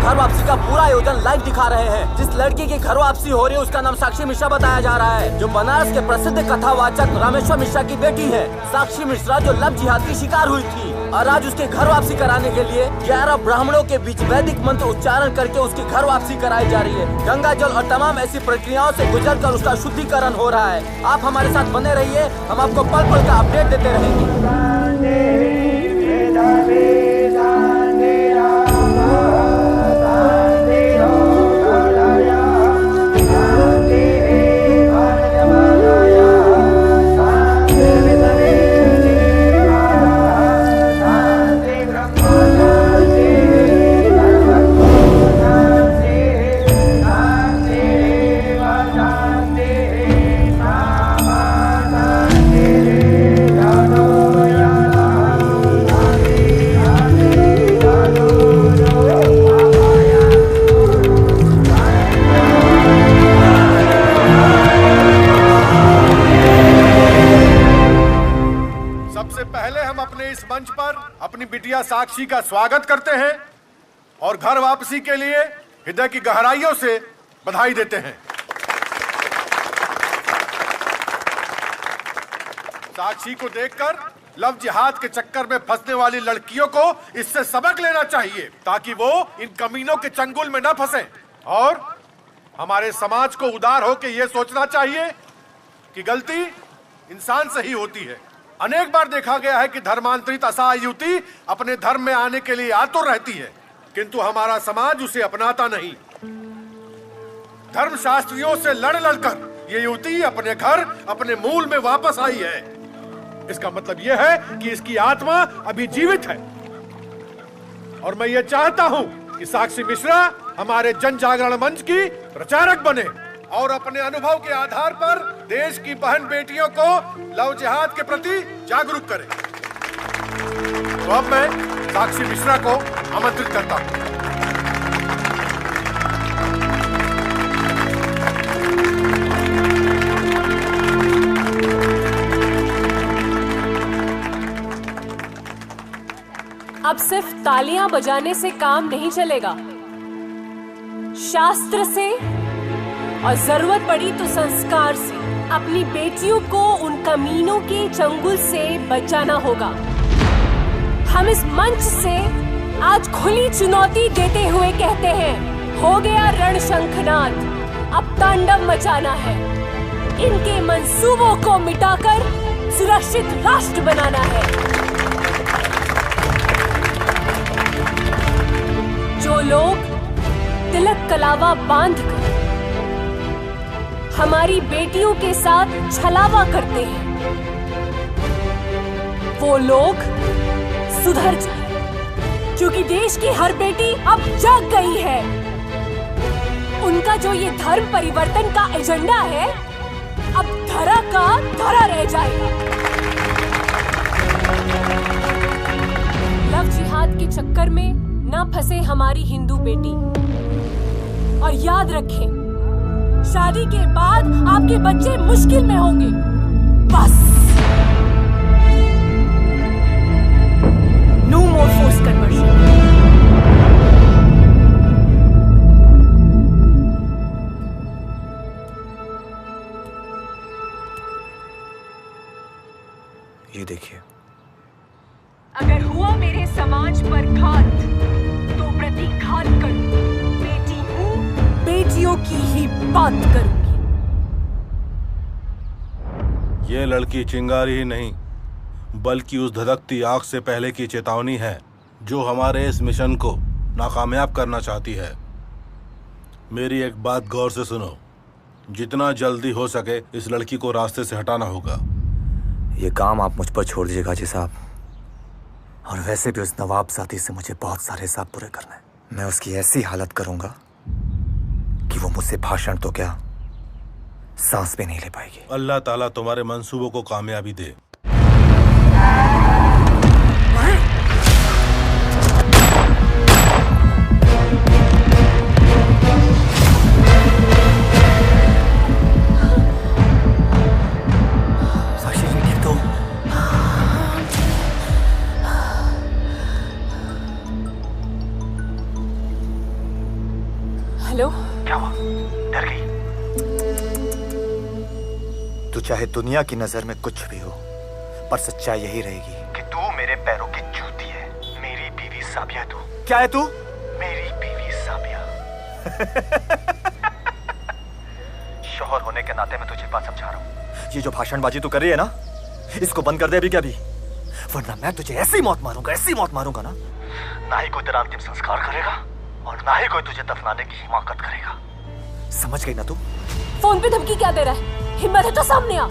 घर वापसी का पूरा आयोजन लाइव दिखा रहे हैं। जिस लड़की की घर वापसी हो रही है उसका नाम साक्षी मिश्रा बताया जा रहा है, जो बनारस के प्रसिद्ध कथावाचक रामेश्वर मिश्रा की बेटी है। साक्षी मिश्रा जो लव जिहाद की शिकार हुई थी, और आज उसके घर वापसी कराने के लिए 11 ब्राह्मणों के बीच वैदिक मंत्र उच्चारण करके उसकी घर वापसी कराई जा रही है। गंगा जल और तमाम ऐसी प्रक्रियाओं से गुजर कर उसका शुद्धिकरण हो रहा है। आप हमारे साथ बने रहिए, हम आपको पल पल का अपडेट देते रहेंगे। बिटिया साक्षी का स्वागत करते हैं और घर वापसी के लिए हृदय की गहराइयों से बधाई देते हैं। साक्षी को देखकर लव जिहाद के चक्कर में फंसने वाली लड़कियों को इससे सबक लेना चाहिए, ताकि वो इन कमीनों के चंगुल में न फंसे। और हमारे समाज को उदार होकर यह सोचना चाहिए कि गलती इंसान से ही होती है। अनेक बार देखा गया है कि धर्मांतरित असहाय युवती अपने धर्म में आने के लिए आतुर रहती है, किंतु हमारा समाज उसे अपनाता नहीं। धर्मशास्त्रियों से लड़ लड़कर ये युवती अपने घर, अपने मूल में वापस आई है। इसका मतलब यह है कि इसकी आत्मा अभी जीवित है। और मैं ये चाहता हूं कि साक्षी मिश्रा हमारे जन जागरण मंच की प्रचारक बने और अपने अनुभव के आधार पर देश की बहन बेटियों को लव जिहाद के प्रति जागरूक करें। तो अब मैं साक्षी मिश्रा को आमंत्रित करता हूं। अब सिर्फ तालियां बजाने से काम नहीं चलेगा, शास्त्र से और जरूरत पड़ी तो संस्कार से अपनी बेटियों को उन कमीनों के चंगुल से बचाना होगा। हम इस मंच से आज खुली चुनौती देते हुए कहते हैं, हो गया रणशंखनाद, अब तांडव मचाना है। इनके मंसूबों को मिटाकर सुरक्षित राष्ट्र बनाना है। जो लोग तिलक कलावा बांधकर हमारी बेटियों के साथ छलावा करते हैं, वो लोग सुधर जाए, क्योंकि देश की हर बेटी अब जाग गई है। उनका जो ये धर्म परिवर्तन का एजेंडा है, अब धरा का धरा रह जाएगा। लव जिहाद के चक्कर में न फंसे हमारी हिंदू बेटी। और याद रखें, शादी के बाद आपके बच्चे मुश्किल में होंगे। बस नो मोर फोर्स कन्वर्शन। ये देखिए, अगर हुआ मेरे समाज पर घात तो प्रतिघात करूंगी। बेटी हूँ, बेटियों की ही बात करूंगी। ये लड़की चिंगारी ही नहीं बल्कि उस धधकती आग से पहले की चेतावनी है जो हमारे इस मिशन को नाकामयाब करना चाहती है। मेरी एक बात गौर से सुनो, जितना जल्दी हो सके इस लड़की को रास्ते से हटाना होगा। ये काम आप मुझ पर छोड़ दीजिएगा जी साहब। और वैसे भी उस नवाब साथी से मुझे बहुत सारे हिसाब पूरे करने हैं। मैं उसकी ऐसी हालत करूंगा कि वो मुझसे भाषण तो क्या सांस भी नहीं ले पाएगी। अल्लाह ताला तुम्हारे मंसूबों को कामयाबी दे। हेलो, क्या हुआ? डर गई? तू चाहे दुनिया की नजर में कुछ भी हो, पर सच्चाई यही रहेगी कि तू मेरे पैरों की जूती है। मेरी बीवी साबिया तू। क्या है तू? मेरी बीवी साबिया। शौहर होने के नाते मैं तुझे बात समझा रहा हूँ। ये जो भाषणबाजी तू कर रही है ना, इसको बंद कर दे अभी क्या भी, वरना मैं तुझे ऐसी मौत मारूंगा ना, ना ही कोई तेरा अंतिम संस्कार करेगा और ना ही कोई तुझे दफनाने की हिमाकत करेगा। समझ गई ना तू? फोन पे धमकी क्या दे रहा है? हिम्मत है तो सामने आ।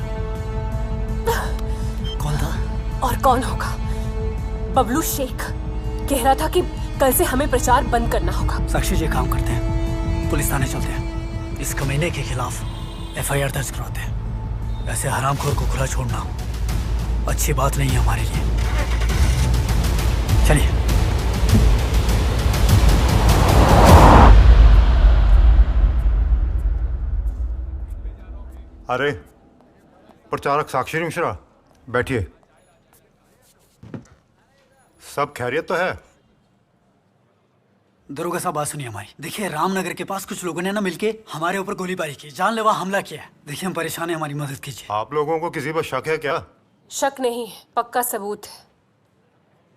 कौन था? और कौन होगा? बबलू शेख कह रहा था कि कल से हमें प्रचार बंद करना होगा। साक्षी जी काम करते हैं, पुलिस थाने चलते हैं, इस कमीने के खिलाफ FIR दर्ज करवाते हैं। ऐसे हरामखोर को खुला छोड़ना अच्छी बात नहीं है हमारे लिए। चलिए। अरे प्रचारक साक्षी मिश्रा, बैठिए। सब खैरियत तो है? दरोगा साहब बात सुनिए हमारी। देखिए, रामनगर के पास कुछ लोगों ने ना मिलके हमारे ऊपर गोलीबारी की, जानलेवा हमला किया है। देखिए हम परेशान हैं, हमारी मदद कीजिए। आप लोगों को किसी पर शक है क्या? शक नहीं है, पक्का सबूत है।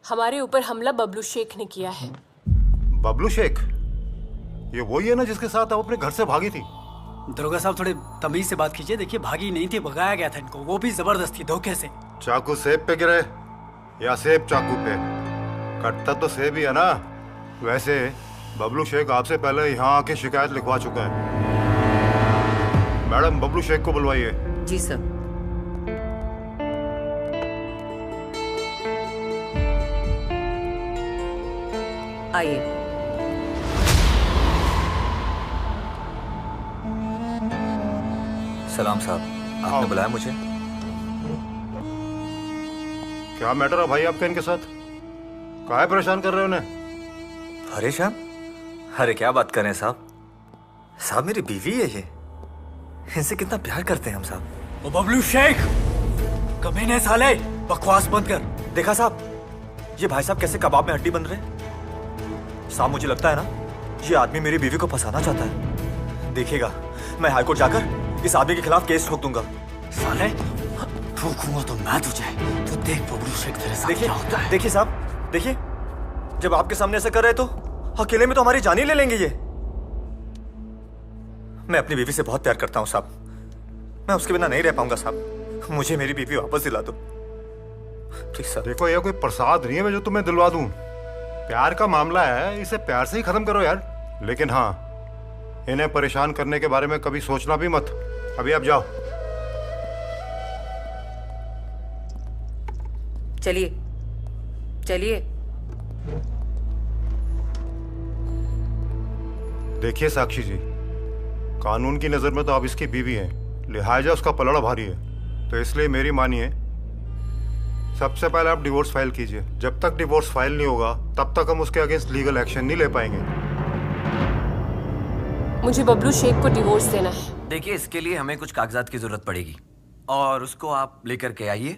हमारे ऊपर हमला बबलू शेख ने किया है। बबलू शेख? ये वही है ना जिसके साथ आप अपने घर से भागी थी? दरोगा साहब थोड़े तमीज से बात कीजिए। देखिए, भागी नहीं थी, भगाया गया था इनको, वो भी जबरदस्ती धोखे से। चाकू सेब पे गिरे या सेब चाकू पे? कटता तो सेब ही है ना। वैसे बबलू शेख आपसे पहले यहाँ आके शिकायत लिखवा चुका है। मैडम, बबलू शेख को बुलवाइए। जी सर। आइए। सलाम साहब, आपने बुलाया मुझे? क्या मैटर है भाई आपका इनके साथ? काहे परेशान कर रहे हो उन्हें? परेशान? अरे क्या बात कर रहे हैं साहब? साहब मेरी बीवी है ये, इनसे कितना प्यार करते हैं हम साहब। ओ बबलू शेख, कमीने साले, बकवास बंद कर। देखा साहब, ये भाई साहब कैसे कबाब में हड्डी बन रहे हैं। साहब मुझे लगता है ना, ये आदमी मेरी बीवी को फंसाना चाहता है। देखिएगा, मैं हाईकोर्ट जाकर इस आदमी के खिलाफ केस ठोक दूंगा। साले, ठोकूंगा तो मैं तुझे, तो देख बबलू शेख तेरे साथ क्या होता है। देखिए साहब, देखिए, जब आपके सामने ऐसा कर रहे तो अकेले में तो हमारी जान ही ले लेंगे ये। मैं अपनी बीवी से बहुत प्यार करता हूँ साहब, मैं उसके बिना नहीं रह पाऊंगा साहब। मुझे मेरी बीवी वापस दिला दो प्लीज साहब। देखो, यह कोई प्रसाद नहीं है मैं जो तुम्हें दिलवा दूं। प्यार का मामला है, इसे प्यार से ही खत्म करो यार। लेकिन हाँ, इन्हें परेशान करने के बारे में कभी सोचना भी मत। अभी आप जाओ। चलिए चलिए। देखिए साक्षी जी, कानून की नजर में तो आप इसकी बीवी हैं, लिहाजा उसका पलड़ा भारी है। तो इसलिए मेरी मानिए, सबसे पहले आप डिवोर्स फाइल कीजिए। जब तक डिवोर्स फाइल नहीं होगा तब तक हम उसके अगेंस्ट लीगल एक्शन नहीं ले पाएंगे। मुझे बबलू शेख को डिवोर्स देना है। देखिए, इसके लिए हमें कुछ कागजात की जरूरत पड़ेगी और उसको आप लेकर के आइए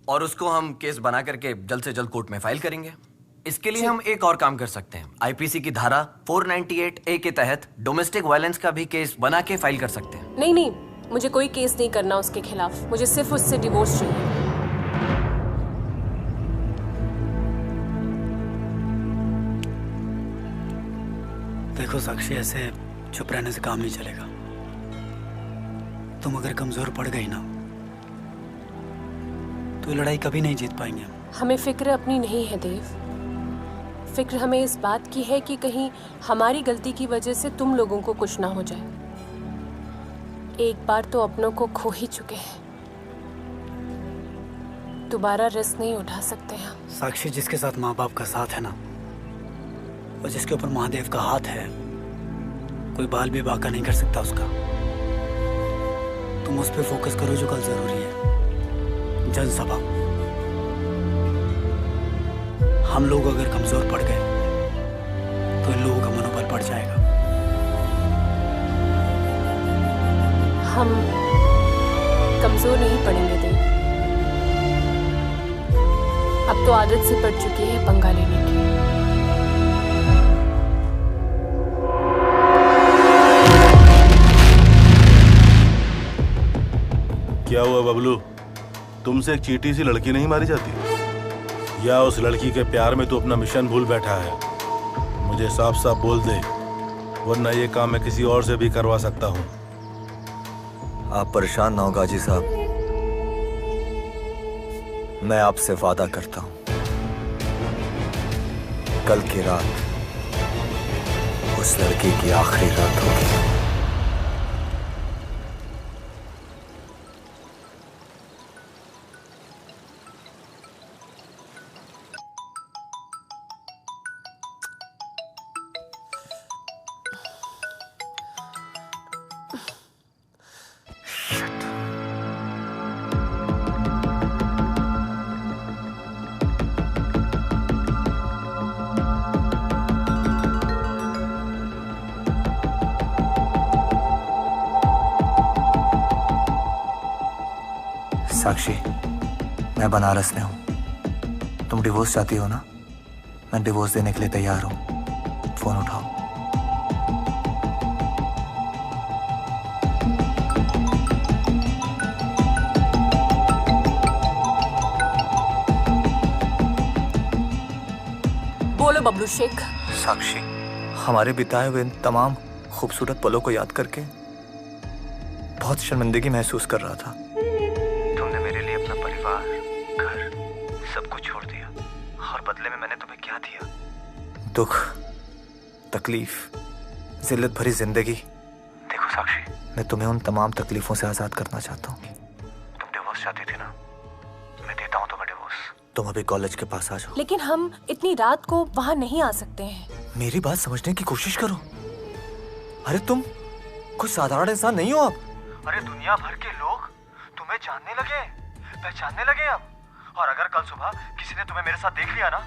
और उसको हम केस बना करके जल्द से जल्द कोर्ट में फाइल करेंगे। इसके लिए हम एक और काम कर सकते हैं। आईपीसी की धारा 498A के तहत डोमेस्टिक वायलेंस का भी केस बना के फाइल कर सकते हैं। नहीं नहीं, मुझे कोई केस नहीं करना उसके खिलाफ, मुझे सिर्फ उससे डिवोर्स चाहिए। देखो साक्षी, ऐसे चुप रहने से काम नहीं चलेगा। तुम अगर कमजोर पड़ गई ना तो ये लड़ाई कभी नहीं जीत पाएंगे हम। हमें फिक्र अपनी नहीं है देव, फिक्र हमें इस बात की है कि कहीं हमारी गलती की वजह से तुम लोगों को कुछ ना हो जाए। एक बार तो अपनों को खो ही चुके हैं, दोबारा रिस्क नहीं उठा सकते हम। साक्षी, जिसके साथ माँ बाप का साथ है ना और जिसके ऊपर महादेव का हाथ है, कोई बाल भी बाका नहीं कर सकता उसका। तुम उस पर फोकस करो जो कल जरूरी है, जनसभा। हम लोग अगर कमजोर पड़ गए तो इन लोगों का मनोबल बढ़ जाएगा। हम कमजोर नहीं पड़ेंगे देव, अब तो आदत से पड़ चुकी है पंगा लेने की। क्या हुआ बबलू, तुमसे एक चीटी सी लड़की नहीं मारी जाती? या उस लड़की के प्यार में तू अपना मिशन भूल बैठा है? मुझे साफ साफ बोल दे, वरना ये काम मैं किसी और से भी करवा सकता हूँ। आप परेशान ना हो गाजी साहब, मैं आपसे वादा करता हूँ कल की रात उस लड़की की आखिरी रात होगी। साक्षी, मैं बनारस में हूं। तुम डिवोर्स चाहती हो ना? मैं डिवोर्स देने के लिए तैयार हूं। फोन उठाओ। बोलो बबलू शेख। साक्षी, हमारे बिताए हुए इन तमाम खूबसूरत पलों को याद करके बहुत शर्मिंदगी महसूस कर रहा था। तुमने मेरे लिए अपना परिवार, घर, सब कुछ छोड़ दिया और बदले में मैंने तुम्हें क्या दिया? दुख, तकलीफ, जिल्लत भरी जिंदगी। देखो साक्षी, मैं तुम्हें उन तमाम तकलीफों से आजाद करना चाहता हूँ। तुम डिवोर्स चाहती थी ना? मैं देता हूँ तुम्हें डिवोर्स। तुम अभी कॉलेज के पास आ जाओ। लेकिन हम इतनी रात को वहाँ नहीं आ सकते हैं। मेरी बात समझने की कोशिश करो। अरे तुम कोई साधारण इंसान नहीं हो आप। अरे दुनिया भर के लोग तुम्हें जानने लगे, पहचानने लगे अब। और अगर कल सुबह किसी ने तुम्हें मेरे साथ देख लिया ना,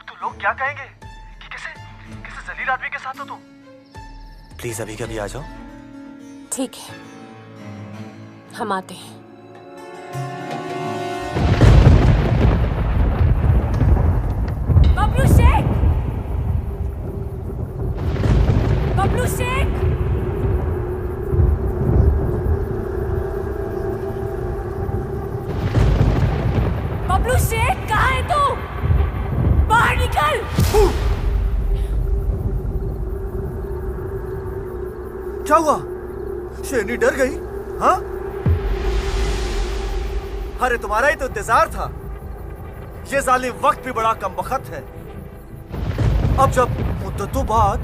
तो लोग क्या कहेंगे कि किसी जलील आदमी के साथ हो तुम। प्लीज अभी कभी आ जाओ। ठीक है, हम आते हैं। बबलू शेख! बबलू शेख! बबलू शेख, कहाँ है तू? बाहर निकल! क्या हुआ? शेरनी डर गई? हाँ? अरे तुम्हारा ही तो इंतजार था। ये जालिम वक्त भी बड़ा कमबख्त है। अब जब मुद्दतों बाद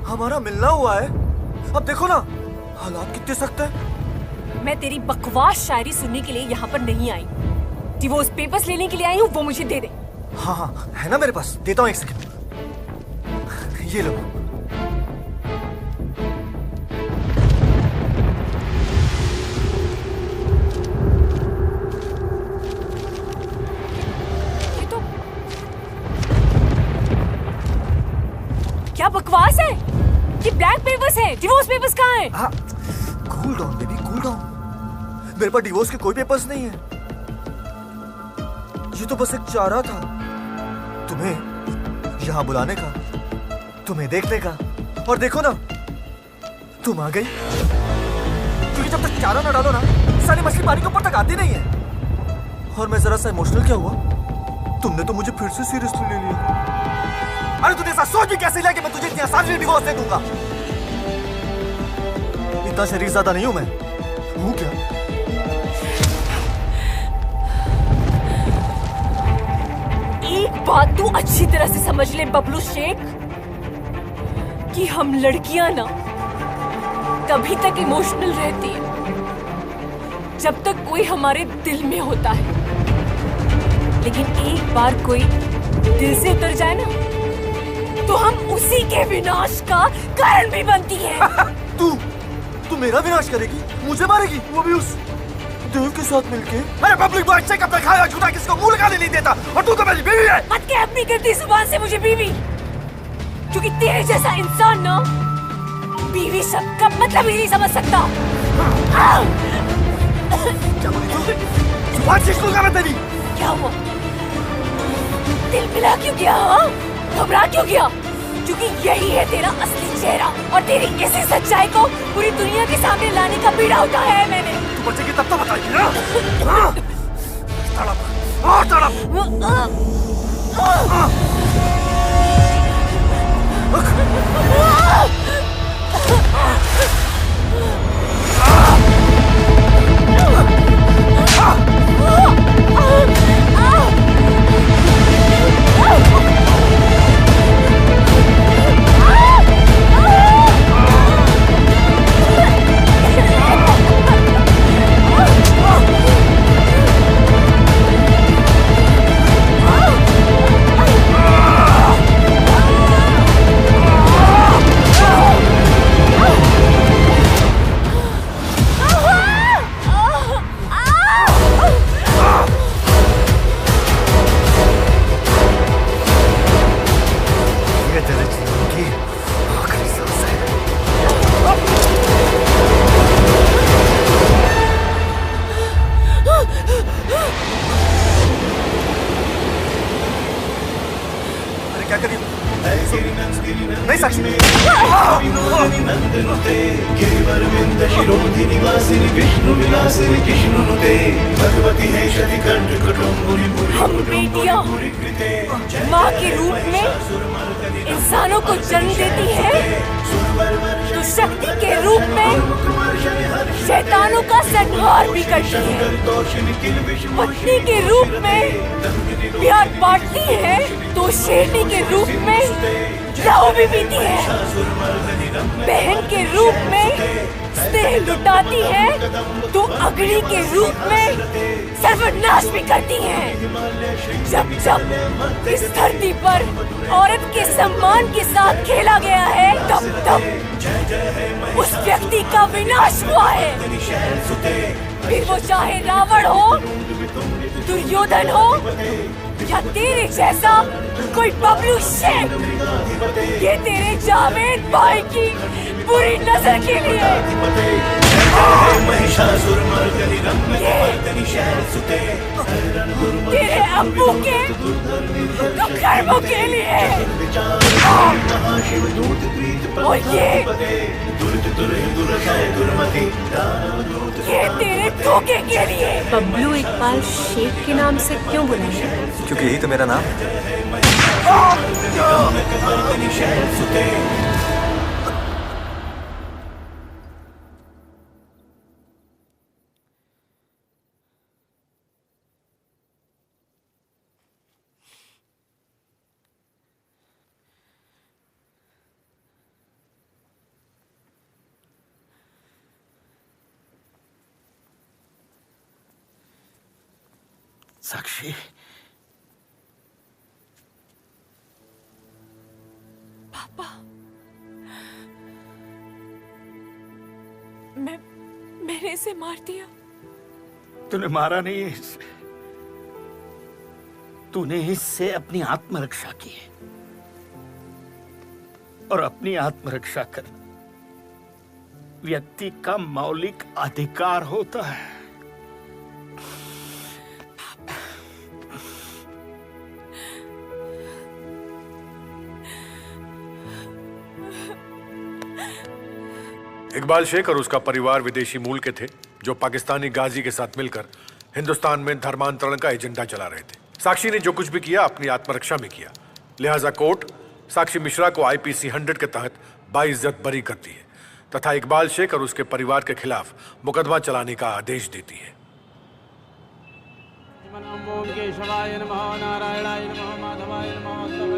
हमारा मिलना हुआ है, अब देखो ना हालात कितने सख्त हैं। मैं तेरी बकवास शायरी सुनने के लिए यहाँ पर नहीं आई। डिवोर्स पेपर्स लेने के लिए आई हूँ, वो मुझे दे दे। हाँ हाँ, है ना मेरे पास, देता हूँ, एक सेकंड। ये लो। ये तो क्या बकवास है? ये ब्लैंक पेपर्स हैं, डिवोर्स पेपर्स कहाँ हैं? हाँ, cool down baby, cool down. मेरे पास डिवोर्स के कोई पेपर्स नहीं है। ये तो बस एक चारा था तुम्हें यहाँ बुलाने का, तुम्हें देखने का, और देखो ना तुम आ गई। क्योंकि जब तक चारा ना डालो ना, सारी मछली पानी के ऊपर तक आती नहीं है। और मैं जरा सा इमोशनल क्या हुआ, तुमने तो मुझे फिर से सीरियसली ले लिया। अरे तूने ऐसा सोच भी कैसे लिया कि मैं तुझे इतनी आसानी से डिवोर्स दे दूंगा? इतना शरीरज़ादा नहीं हूं मैं, हूं क्या? एक बात तू अच्छी तरह से समझ ले बबलू शेख, कि हम लड़कियां ना तभी तक इमोशनल रहती है जब तक कोई हमारे दिल में होता है, लेकिन एक बार कोई दिल से उतर जाए ना तो हम उसी के विनाश का कारण भी बनती है। तू मेरा विनाश करेगी, मुझे मारेगी, वो भी उस देव के साथ मिलके? अरे पब्लिक बॉय चेकअप पे खाया झूठा किसी को मुंह लगाने नहीं देता, और तू तो मेरी बीवी है। मत कह अपनी गिरती जुबान से मुझे बीवी, क्योंकि तेरे जैसा इंसान ना बीवी शब्द का मतलब ही नहीं समझ सकता। क्या बोली तू? जुबान चीख लूंगा मैं तेरी। क्या हुआ? दिल मिला क्यों गया? घबरा क्यों गया? क्योंकि यही है तेरा असली चेहरा, और तेरी इसी सच्चाई को पूरी दुनिया के सामने लाने का बीड़ा उठाया है मैंने। तू बच्चे की तब तो बताएगी ना? तड़प और तड़प। नहीं साक्षी। हम बेटियां माँ के रूप में इंसानों को जन्म देती हैं, तो शक्ति के रूप में शैतानों का संहार भी करती है। पत्नी के रूप में प्यार बांटती है, तो शेरनी के रूप में लहू भी पीती है। बहन के रूप में स्नेह लुटाती है, तो अग्नि के रूप में सर्वनाश भी करती है। जब जब इस धरती पर औरत के सम्मान के साथ खेला गया है, तब तब उस व्यक्ति का विनाश हुआ है। फिर वो चाहे रावण हो, दुर्योधन हो, या तेरे जैसा कोई बबलू शेख। ये तेरे जावेद भाई की बुरी नजर के लिए, तेरे अब्बू के कर्मों के लिए, और ये तेरे धोखे के लिए। बबलू इकबाल शेख के नाम से क्यों बुलाया? क्योंकि यही तो मेरा नाम है। साक्षी, पापा, मैंने इसे मार दिया। तूने मारा नहीं है इसे, तूने इससे अपनी आत्मरक्षा की है। और अपनी आत्मरक्षा करना व्यक्ति का मौलिक अधिकार होता है। इकबाल शेख और उसका परिवार विदेशी मूल के थे जो पाकिस्तानी गाजी के साथ मिलकर हिंदुस्तान में धर्मांतरण का एजेंडा चला रहे थे। साक्षी ने जो कुछ भी किया अपनी आत्मरक्षा में किया, लिहाजा कोर्ट साक्षी मिश्रा को IPC 100 के तहत बाइज्जत बरी करती है तथा इकबाल शेख और उसके परिवार के खिलाफ मुकदमा चलाने का आदेश देती है। ओम केशवाय नमः, नारायणाय नमः, माधवाय नमः।